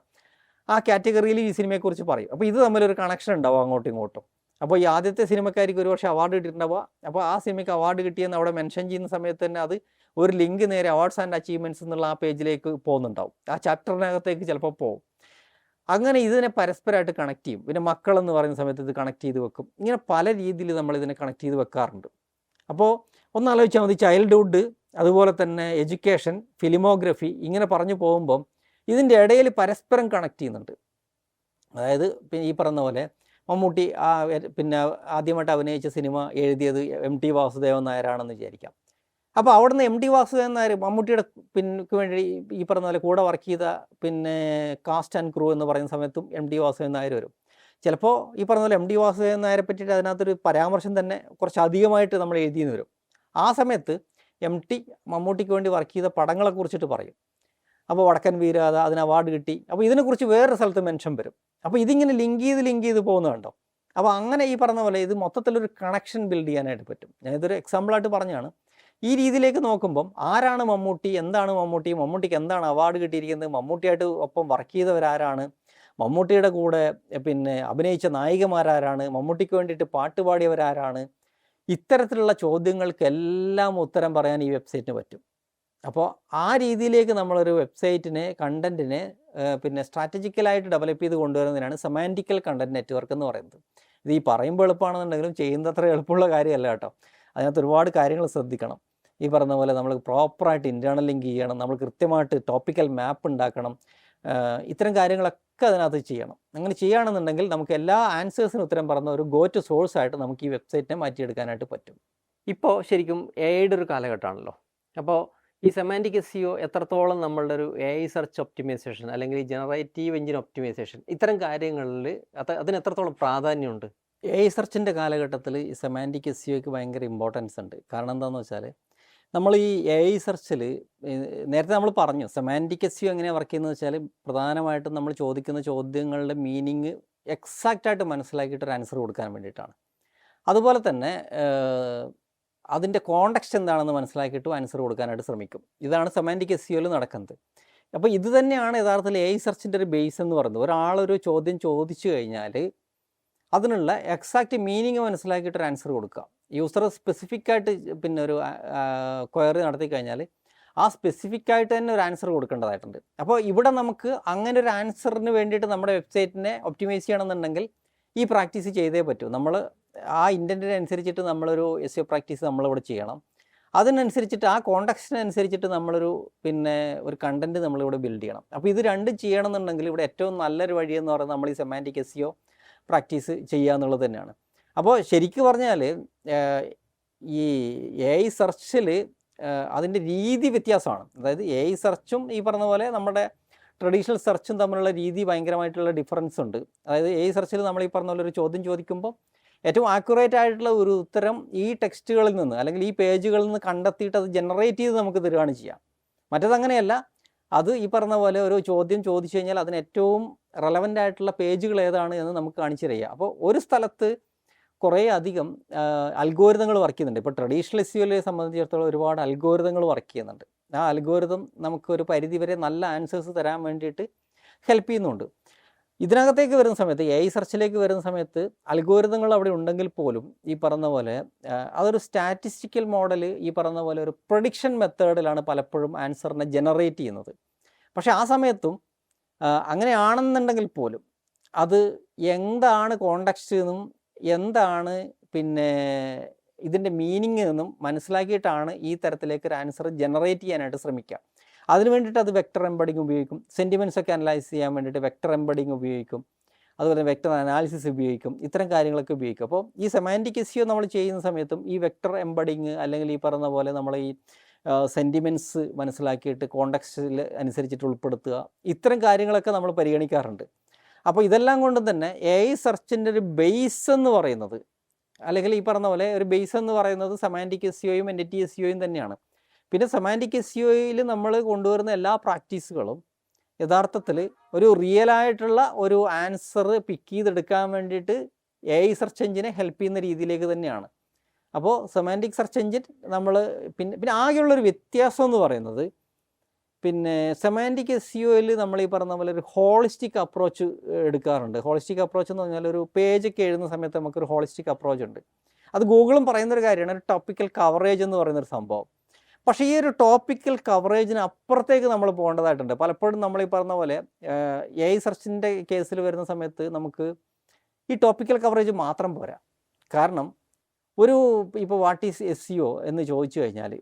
ആ കാറ്റഗറിയിൽ ഈ സിനിമയെക്കുറിച്ച് പറയും. അപ്പോൾ ഇത് തമ്മിലൊരു കണക്ഷൻ ഉണ്ടാവും അങ്ങോട്ടും ഇങ്ങോട്ടും. അപ്പോൾ ഈ ആദ്യത്തെ സിനിമക്കാർക്ക് ഒരു പക്ഷേ അവാർഡ് കിട്ടിയിട്ടുണ്ടാവുക, അപ്പോൾ ആ സിനിമയ്ക്ക് അവാർഡ് കിട്ടിയെന്ന് അവിടെ മെൻഷൻ ചെയ്യുന്ന സമയത്ത് തന്നെ അത് ഒരു ലിങ്ക് നേരെ അവാർഡ്സ് ആൻഡ് അച്ചീവ്മെൻറ്റ്സ് എന്നുള്ള ആ പേജിലേക്ക് പോകുന്നുണ്ടാവും, ആ ചാപ്റ്ററിനകത്തേക്ക് ചിലപ്പോൾ പോകും. അങ്ങനെ ഇതിനെ പരസ്പരമായിട്ട് കണക്ട് ചെയ്യും. പിന്നെ മക്കളെന്ന് പറയുന്ന സമയത്ത് ഇത് കണക്ട് ചെയ്ത് വെക്കും. ഇങ്ങനെ പല രീതിയിൽ നമ്മൾ ഇതിനെ കണക്ട് ചെയ്ത് വെക്കാറുണ്ട്. അപ്പോൾ ഒന്ന് ആലോചിച്ചാൽ മതി, ചൈൽഡ്ഹുഡ്, അതുപോലെ തന്നെ എഡ്യൂക്കേഷൻ, ഫിലിമോഗ്രഫി, ഇങ്ങനെ പറഞ്ഞു പോകുമ്പം ഇതിൻ്റെ ഇടയിൽ പരസ്പരം കണക്ട് ചെയ്യുന്നുണ്ട്. അതായത് ഈ പറഞ്ഞ പോലെ മമ്മൂട്ടി പിന്നെ ആദ്യമായിട്ട് അഭിനയിച്ച സിനിമ എഴുതിയത് MT വാസുദേവൻ നായരാണെന്ന് വിചാരിക്കാം. അപ്പോൾ അവിടുന്ന് MT വാസുദേവൻ നായർ മമ്മൂട്ടിയുടെ വേണ്ടി ഈ പറഞ്ഞ പോലെ കൂടെ വർക്ക് ചെയ്ത പിന്നെ കാസ്റ്റ് ആൻഡ് ക്രൂ എന്ന് പറയുന്ന സമയത്തും MT വാസുദേവൻ നായർ വരും. ചിലപ്പോൾ ഈ പറഞ്ഞ പോലെ MT വാസുദേവൻ നായരെ പറ്റിയിട്ട് അതിനകത്തൊരു പരാമർശം തന്നെ കുറച്ച് അധികമായിട്ട് നമ്മൾ എഴുതിയെന്ന് വരും. ആ സമയത്ത് MT മമ്മൂട്ടിക്ക് വേണ്ടി വർക്ക് ചെയ്ത പടങ്ങളെക്കുറിച്ചിട്ട് പറയും. അപ്പോൾ വടക്കൻ വീരാത, അതിന് അവാർഡ് കിട്ടി, അപ്പോൾ ഇതിനെക്കുറിച്ച് വേറൊരു സ്ഥലത്ത് മെൻഷൻ വരും. അപ്പോൾ ഇതിങ്ങനെ ലിങ്ക് ചെയ്ത് പോകുന്നത് കണ്ടോ. അപ്പോൾ അങ്ങനെ ഈ പറഞ്ഞ പോലെ ഇത് മൊത്തത്തിലൊരു കണക്ഷൻ ബിൽഡ് ചെയ്യാനായിട്ട് പറ്റും. ഞാനിതൊരു എക്സാമ്പിളായിട്ട് പറഞ്ഞാണ്. ഈ രീതിയിലേക്ക് നോക്കുമ്പം ആരാണ് മമ്മൂട്ടി, എന്താണ് മമ്മൂട്ടി, മമ്മൂട്ടിക്ക് എന്താണ് അവാർഡ് കിട്ടിയിരിക്കുന്നത്, മമ്മൂട്ടിയായിട്ട് ഒപ്പം വർക്ക് ചെയ്തവരാരാണ്, മമ്മൂട്ടിയുടെ കൂടെ പിന്നെ അഭിനയിച്ച നായികമാരാരാണ്, മമ്മൂട്ടിക്ക് വേണ്ടിയിട്ട് പാട്ട് പാടിയവരാരാണ്, ഇത്തരത്തിലുള്ള ചോദ്യങ്ങൾക്കെല്ലാം ഉത്തരം പറയാൻ ഈ വെബ്സൈറ്റിന് പറ്റും. അപ്പോൾ ആ രീതിയിലേക്ക് നമ്മളൊരു വെബ്സൈറ്റിനെ, കണ്ടൻറ്റിനെ പിന്നെ സ്ട്രാറ്റജിക്കലായിട്ട് ഡെവലപ്പ് ചെയ്ത് കൊണ്ടുവരുന്നതിനാണ് സെമാൻറ്റിക്കൽ കണ്ടൻറ് നെറ്റ്വർക്ക് എന്ന് പറയുന്നത്. ഇത് ഈ പറയുമ്പോൾ എളുപ്പമാണെന്നുണ്ടെങ്കിലും ചെയ്യുന്നത്ര എളുപ്പമുള്ള കാര്യമല്ല കേട്ടോ. അതിനകത്ത് ഒരുപാട് കാര്യങ്ങൾ ശ്രദ്ധിക്കണം. ഈ പറഞ്ഞ പോലെ നമ്മൾ പ്രോപ്പറായിട്ട് ഇൻറ്റേർണൽ ലിങ്ക് ചെയ്യണം, നമ്മൾ കൃത്യമായിട്ട് ടോപ്പിക്കൽ മാപ്പ് ഉണ്ടാക്കണം, ഇത്തരം കാര്യങ്ങളൊക്കെ അതിനകത്ത് ചെയ്യണം. അങ്ങനെ ചെയ്യുകയാണെന്നുണ്ടെങ്കിൽ നമുക്ക് എല്ലാ ആൻസേഴ്സിനും ഉത്തരം പറഞ്ഞ ഒരു ഗോ ടു സോഴ്സ് ആയിട്ട് നമുക്ക് ഈ വെബ്സൈറ്റിനെ മാറ്റിയെടുക്കാനായിട്ട് പറ്റും. ഇപ്പോൾ ശരിക്കും AI ഒരു കാലഘട്ടമാണല്ലോ. അപ്പോൾ ഈ സെമാൻറ്റിക് SEO എത്രത്തോളം നമ്മളുടെ ഒരു AI സെർച്ച് ഒപ്റ്റിമൈസേഷൻ അല്ലെങ്കിൽ ജനറേറ്റീവ് എഞ്ചിൻ ഒപ്റ്റിമൈസേഷൻ, ഇത്തരം കാര്യങ്ങളിൽ അതിന് എത്രത്തോളം പ്രാധാന്യമുണ്ട്? AI സെർച്ചിൻ്റെ കാലഘട്ടത്തിൽ ഈ സെമാൻറ്റിക് SEOയ്ക്ക് ഭയങ്കര ഇമ്പോർട്ടൻസ് ഉണ്ട്. കാരണം എന്താണെന്ന് വെച്ചാൽ നമ്മൾ ഈ AI സെർച്ചിൽ നേരത്തെ നമ്മൾ പറഞ്ഞു സെമാൻറ്റിക് SEO എങ്ങനെയാണ് വർക്ക് ചെയ്യുന്നത് വെച്ചാൽ പ്രധാനമായിട്ടും നമ്മൾ ചോദിക്കുന്ന ചോദ്യങ്ങളുടെ മീനിങ് എക്സാക്റ്റായിട്ട് മനസ്സിലാക്കിയിട്ട് ഒരു ആൻസർ കൊടുക്കാൻ വേണ്ടിയിട്ടാണ്. അതുപോലെ തന്നെ അതിൻ്റെ കോണ്ടെക്സ്റ്റ് എന്താണെന്ന് മനസ്സിലാക്കിയിട്ടും ആൻസർ കൊടുക്കാനായിട്ട് ശ്രമിക്കും. ഇതാണ് സെമാൻറ്റിക് SEOയിൽ നടക്കുന്നത്. അപ്പോൾ ഇത് തന്നെയാണ് യഥാർത്ഥത്തിൽ AI സെർച്ചിൻ്റെ ഒരു ബേസ് എന്ന് പറയുന്നത്. ഒരാളൊരു ചോദ്യം ചോദിച്ചു കഴിഞ്ഞാൽ അതിനുള്ള എക്സാക്റ്റ് മീനിങ് മനസ്സിലാക്കിയിട്ട് ഒരു ആൻസർ കൊടുക്കുക. യൂസർ സ്പെസിഫിക്കായിട്ട് പിന്നെ ഒരു ക്വയറി നടത്തി കഴിഞ്ഞാൽ ആ സ്പെസിഫിക്കായിട്ട് തന്നെ ഒരു ആൻസർ കൊടുക്കേണ്ടതായിട്ടുണ്ട്. അപ്പോൾ ഇവിടെ നമുക്ക് അങ്ങനെ ഒരു ആൻസറിന് വേണ്ടിയിട്ട് നമ്മുടെ വെബ്സൈറ്റിനെ ഒപ്റ്റിമൈസ് ചെയ്യണമെന്നുണ്ടെങ്കിൽ ഈ പ്രാക്ടീസ് ചെയ്തേ പറ്റൂ. നമ്മൾ ആ ഇൻറ്റൻറ്റിനനുസരിച്ചിട്ട് നമ്മളൊരു SEO പ്രാക്ടീസ് നമ്മളിവിടെ ചെയ്യണം. അതിനനുസരിച്ചിട്ട് ആ കോണ്ടെക്സ്റ്റിനനുസരിച്ചിട്ട് നമ്മളൊരു പിന്നെ ഒരു കണ്ടൻറ്റ് നമ്മളിവിടെ ബിൽഡ് ചെയ്യണം. അപ്പോൾ ഇത് രണ്ടും ചെയ്യണമെന്നുണ്ടെങ്കിൽ ഇവിടെ ഏറ്റവും നല്ലൊരു വഴിയെന്ന് പറയുന്നത് നമ്മൾ ഈ സെമാൻറ്റിക് SEO പ്രാക്ടീസ് ചെയ്യുക എന്നുള്ളത് തന്നെയാണ്. അപ്പോൾ ശരിക്കും പറഞ്ഞാൽ ഈ AI സെർച്ചിൽ അതിൻ്റെ രീതി വ്യത്യാസമാണ്. അതായത് AI സെർച്ചും ഈ പറഞ്ഞ പോലെ നമ്മുടെ ട്രഡീഷണൽ സെർച്ചും തമ്മിലുള്ള രീതി ഭയങ്കരമായിട്ടുള്ള ഡിഫറൻസ് ഉണ്ട്. അതായത് AI സെർച്ചിൽ നമ്മൾ ഈ പറഞ്ഞ പോലെ ഒരു ചോദ്യം ചോദിക്കുമ്പോൾ ഏറ്റവും ആക്യുറേറ്റ് ആയിട്ടുള്ള ഒരു ഉത്തരം ഈ ടെക്സ്റ്റുകളിൽ നിന്ന് അല്ലെങ്കിൽ ഈ പേജുകളിൽ നിന്ന് കണ്ടെത്തിയിട്ട് അത് ജനറേറ്റ് ചെയ്ത് നമുക്ക് തരികയാണ് ചെയ്യുക. മറ്റേതങ്ങനെയല്ല. അത് ഈ പറഞ്ഞ പോലെ ഒരു ചോദ്യം ചോദിച്ചു കഴിഞ്ഞാൽ അതിന് ഏറ്റവും റെലവൻ്റ് ആയിട്ടുള്ള പേജുകൾ ഏതാണ് എന്ന് നമുക്ക് കാണിച്ചു തരിക. അപ്പോൾ ഒരു സ്ഥലത്ത് കുറേ അധികം അൽഗോരിതങ്ങൾ വർക്ക് ചെയ്യുന്നുണ്ട്. ഇപ്പോൾ ട്രഡീഷണൽ SEOയെ സംബന്ധിച്ചിടത്തോളം ഒരുപാട് അൽഗോരിതങ്ങൾ വർക്ക് ചെയ്യുന്നുണ്ട്. ആ അൽഗോരിതം നമുക്കൊരു പരിധിവരെ നല്ല ആൻസേഴ്സ് തരാൻ വേണ്ടിയിട്ട് ഹെൽപ്പ് ചെയ്യുന്നുണ്ട്. ഇതിനകത്തേക്ക് വരുന്ന സമയത്ത് AI സെർച്ചിലേക്ക് വരുന്ന സമയത്ത് അൽഗോരിതങ്ങൾ അവിടെ ഉണ്ടെങ്കിൽ പോലും ഈ പറഞ്ഞ പോലെ അതൊരു സ്റ്റാറ്റിസ്റ്റിക്കൽ മോഡൽ, ഈ പറഞ്ഞ പോലെ ഒരു പ്രഡിക്ഷൻ മെത്തേഡിലാണ് പലപ്പോഴും ആൻസറിനെ ജനറേറ്റ് ചെയ്യുന്നത്. പക്ഷേ ആ സമയത്തും അങ്ങനെയാണെന്നുണ്ടെങ്കിൽ പോലും അത് എന്താണ് കോണ്ടെക്സ്റ്റ് എന്നും എന്താണ് പിന്നെ ഇതിൻ്റെ മീനിങ് നിന്നും മനസ്സിലാക്കിയിട്ടാണ് ഈ തരത്തിലേക്ക് ഒരു ആൻസർ ജനറേറ്റ് ചെയ്യാനായിട്ട് ശ്രമിക്കുക. അതിന് വേണ്ടിയിട്ട് അത് വെക്ടർ എംബഡിങ് ഉപയോഗിക്കും. സെൻറ്റിമെൻറ്റ്സ് ഒക്കെ അനലൈസ് ചെയ്യാൻ വേണ്ടിയിട്ട് വെക്ടർ എംബഡിങ് ഉപയോഗിക്കും. അതുപോലെ വെക്ടർ അനാലിസിസ് ഉപയോഗിക്കും. ഇത്തരം കാര്യങ്ങളൊക്കെ ഉപയോഗിക്കും. അപ്പോൾ ഈ സെമാൻറ്റിക് എസ്ഇഒ നമ്മൾ ചെയ്യുന്ന സമയത്തും ഈ വെക്ടർ എംബഡിങ് അല്ലെങ്കിൽ ഈ പറഞ്ഞ പോലെ നമ്മൾ ഈ സെൻറ്റിമെൻറ്റ്സ് മനസ്സിലാക്കിയിട്ട് കോണ്ടക്സ്റ്റിൽ അനുസരിച്ചിട്ട് ഉൾപ്പെടുത്തുക, ഇത്തരം കാര്യങ്ങളൊക്കെ നമ്മൾ പരിഗണിക്കാറുണ്ട്. അപ്പോൾ ഇതെല്ലാം കൊണ്ടും തന്നെ AI സെർച്ചിൻ്റെ ഒരു ബേസ് എന്ന് പറയുന്നത്, അല്ലെങ്കിൽ ഈ പറഞ്ഞ പോലെ ഒരു ബേസ് എന്ന് പറയുന്നത് സെമാൻറ്റിക് എസ്ഇഒയും എൻറ്റിറ്റി എസ്ഇഒയും തന്നെയാണ്. പിന്നെ സെമാൻറ്റിക് എസ്ഇഒയിൽ നമ്മൾ കൊണ്ടുവരുന്ന എല്ലാ പ്രാക്ടീസുകളും യഥാർത്ഥത്തിൽ ഒരു റിയലായിട്ടുള്ള ഒരു ആൻസർ പിക്ക് ചെയ്തെടുക്കാൻ വേണ്ടിയിട്ട് AI സെർച്ച് എഞ്ചിനെ ഹെൽപ്പ് ചെയ്യുന്ന രീതിയിലേക്ക് തന്നെയാണ്. അപ്പോൾ സെമാൻറ്റിക് സെർച്ച് എഞ്ചിൻ നമ്മൾ പിന്നെ ആകെയുള്ളൊരു വ്യത്യാസം എന്ന് പറയുന്നത്, പിന്നെ സെമാൻറ്റിക് എസ്ഇഒയിൽ നമ്മൾ ഈ പറഞ്ഞ പോലെ ഒരു ഹോളിസ്റ്റിക് അപ്രോച്ച് എടുക്കാറുണ്ട്. ഹോളിസ്റ്റിക് അപ്രോച്ച് എന്ന് പറഞ്ഞാൽ ഒരു പേജൊക്കെ എഴുതുന്ന സമയത്ത് നമുക്കൊരു ഹോളിസ്റ്റിക് അപ്രോച്ച് ഉണ്ട്. അത് ഗൂഗിളും പറയുന്നൊരു കാര്യമാണ്, ഒരു ടോപ്പിക്കൽ കവറേജ് എന്ന് പറയുന്നൊരു സംഭവം. പക്ഷേ ഈ ഒരു ടോപ്പിക്കൽ കവറേജിന് അപ്പുറത്തേക്ക് നമ്മൾ പോകേണ്ടതായിട്ടുണ്ട്. പലപ്പോഴും നമ്മൾ ഈ പറഞ്ഞ പോലെ AI സെർച്ചിൻ്റെ കേസിൽ വരുന്ന സമയത്ത് നമുക്ക് ഈ ടോപ്പിക്കൽ കവറേജ് മാത്രം പോരാ. കാരണം ഇപ്പോൾ വാട്ട് ഈസ് എസ്ഇഒ എന്ന് ചോദിച്ചു കഴിഞ്ഞാൽ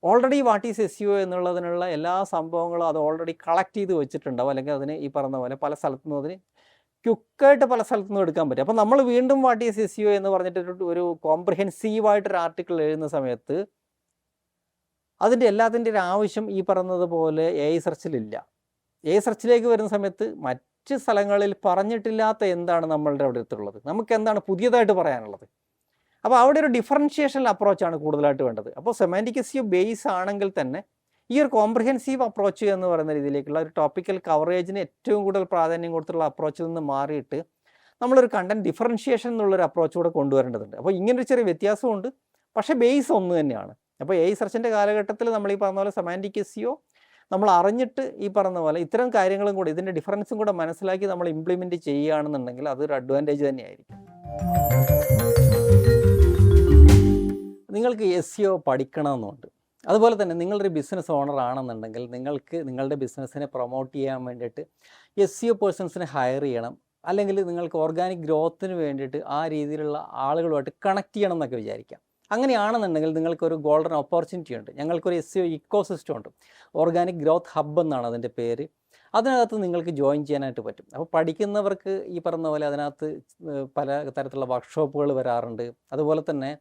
ഓൾറെഡി വാട്ട് ഈസ് എസ്ഇഒ എന്നുള്ളതിനുള്ള എല്ലാ സംഭവങ്ങളും അത് ഓൾറെഡി കളക്ട് ചെയ്ത് വെച്ചിട്ടുണ്ടാവും. അല്ലെങ്കിൽ അതിന് ഈ പറഞ്ഞ പോലെ പല സ്ഥലത്തുനിന്നും അതിന് ക്വിക്കായിട്ട് പല സ്ഥലത്തുനിന്നും എടുക്കാൻ പറ്റും. അപ്പോൾ നമ്മൾ വീണ്ടും വാട്ട് ഈസ് എസ്ഇഒ എന്ന് പറഞ്ഞിട്ട് ഒരു കോംപ്രിഹെൻസീവായിട്ടൊരു ആർട്ടിക്കിൾ എഴുതുന്ന സമയത്ത് അതിൻ്റെ എല്ലാത്തിൻ്റെ ഒരു ആവശ്യം ഈ പറഞ്ഞതുപോലെ AI സെർച്ചിലില്ല. AI സെർച്ചിലേക്ക് വരുന്ന സമയത്ത് മറ്റ് സ്ഥലങ്ങളിൽ പറഞ്ഞിട്ടില്ലാത്ത എന്താണ് നമ്മളുടെ അവിടെ അടുത്തുള്ളത്, നമുക്ക് എന്താണ് പുതിയതായിട്ട് പറയാനുള്ളത്. അപ്പോൾ അവിടെ ഒരു ഡിഫറൻഷിയേഷൻ അപ്രോച്ചാണ് കൂടുതലായിട്ട് വേണ്ടത്. അപ്പോൾ സെമാൻറ്റിക് എസ്ഇഒ ബേസ് ആണെങ്കിൽ തന്നെ ഈ ഒരു കോംപ്രിഹെൻസീവ് അപ്രോച്ച് എന്ന് പറയുന്ന രീതിയിലേക്കുള്ള ഒരു ടോപ്പിക്കൽ കവറേജിന് ഏറ്റവും കൂടുതൽ പ്രാധാന്യം കൊടുത്തുള്ള അപ്രോച്ചിൽ നിന്ന് മാറിയിട്ട് നമ്മളൊരു കണ്ടന്റ് ഡിഫറൻഷിയേഷൻ എന്നുള്ളൊരു അപ്രോച്ച് കൂടെ കൊണ്ടുവരേണ്ടതുണ്ട്. അപ്പോൾ ഇങ്ങനൊരു ചെറിയ വ്യത്യാസമുണ്ട്, പക്ഷേ ബേസ് ഒന്ന് തന്നെയാണ്. അപ്പോൾ AI സെർച്ചിൻ്റെ കാലഘട്ടത്തിൽ നമ്മൾ ഈ പറഞ്ഞ പോലെ സെമാൻറ്റിക് എസ്ഇഒ നമ്മൾ അറിഞ്ഞിട്ട് ഈ പറഞ്ഞ പോലെ ഇത്തരം കാര്യങ്ങളും കൂടെ ഇതിൻ്റെ ഡിഫറൻസും കൂടെ മനസ്സിലാക്കി നമ്മൾ ഇംപ്ലിമെൻറ്റ് ചെയ്യുകയാണെന്നുണ്ടെങ്കിൽ അതൊരു അഡ്വാൻറ്റേജ് തന്നെയായിരിക്കും. നിങ്ങൾക്ക് എസ്ഇഒ പഠിക്കണമെന്നുണ്ട്. അതുപോലെ തന്നെ നിങ്ങളൊരു ബിസിനസ് ഓണർ ആണെന്നുണ്ടെങ്കിൽ നിങ്ങൾക്ക് നിങ്ങളുടെ ബിസിനസ്സിനെ പ്രൊമോട്ട് ചെയ്യാൻ വേണ്ടിയിട്ട് എസ്ഇഒ പേഴ്സൺസിനെ ഹയർ ചെയ്യണം, അല്ലെങ്കിൽ നിങ്ങൾക്ക് ഓർഗാനിക് ഗ്രോത്തിന് വേണ്ടിയിട്ട് ആ രീതിയിലുള്ള ആളുകളുമായിട്ട് കണക്ട് ചെയ്യണം എന്നൊക്കെ വിചാരിക്കാം. അങ്ങനെയാണെന്നുണ്ടെങ്കിൽ നിങ്ങൾക്കൊരു ഗോൾഡൻ ഓപ്പർച്യൂണിറ്റി ഉണ്ട്. ഞങ്ങൾക്കൊരു എസ്ഇഒ ഇക്കോസിസ്റ്റം ഉണ്ട്. ഓർഗാനിക് ഗ്രോത്ത് ഹബ്ബ് എന്നാണ് അതിൻ്റെ പേര്. അതിനകത്ത് നിങ്ങൾക്ക് ജോയിൻ ചെയ്യാനായിട്ട് പറ്റും. അപ്പോൾ പഠിക്കുന്നവർക്ക് ഈ പറഞ്ഞ പോലെ അതിനകത്ത് പല തരത്തിലുള്ള വർക്ക്ഷോപ്പുകൾ വരാറുണ്ട്. അതുപോലെ തന്നെ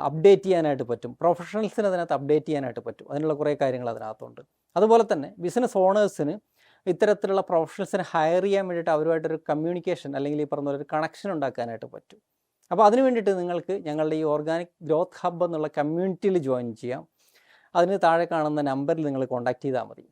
അപ്ഡേറ്റ് ചെയ്യാനായിട്ട് പറ്റും. പ്രൊഫഷണൽസിന് അതിനകത്ത് അപ്ഡേറ്റ് ചെയ്യാനായിട്ട് പറ്റും. അതിനുള്ള കുറേ കാര്യങ്ങൾ അതിനകത്തുണ്ട്. അതുപോലെ തന്നെ ബിസിനസ് ഓണേഴ്സിന് ഇത്തരത്തിലുള്ള പ്രൊഫഷണൽസിനെ ഹയർ ചെയ്യാൻ വേണ്ടിയിട്ട് അവരുമായിട്ടൊരു കമ്മ്യൂണിക്കേഷൻ അല്ലെങ്കിൽ ഈ പറഞ്ഞ ഒരു കണക്ഷൻ ഉണ്ടാക്കാനായിട്ട് പറ്റും. അപ്പോൾ അതിന് വേണ്ടിയിട്ട് നിങ്ങൾക്ക് ഞങ്ങളുടെ ഈ ഓർഗാനിക് ഗ്രോത്ത് ഹബ്ബ് എന്നുള്ള കമ്മ്യൂണിറ്റിയിൽ ജോയിൻ ചെയ്യാം. അതിന് താഴെ കാണുന്ന നമ്പറിൽ നിങ്ങൾ കോൺടാക്റ്റ് ചെയ്താൽ മതി.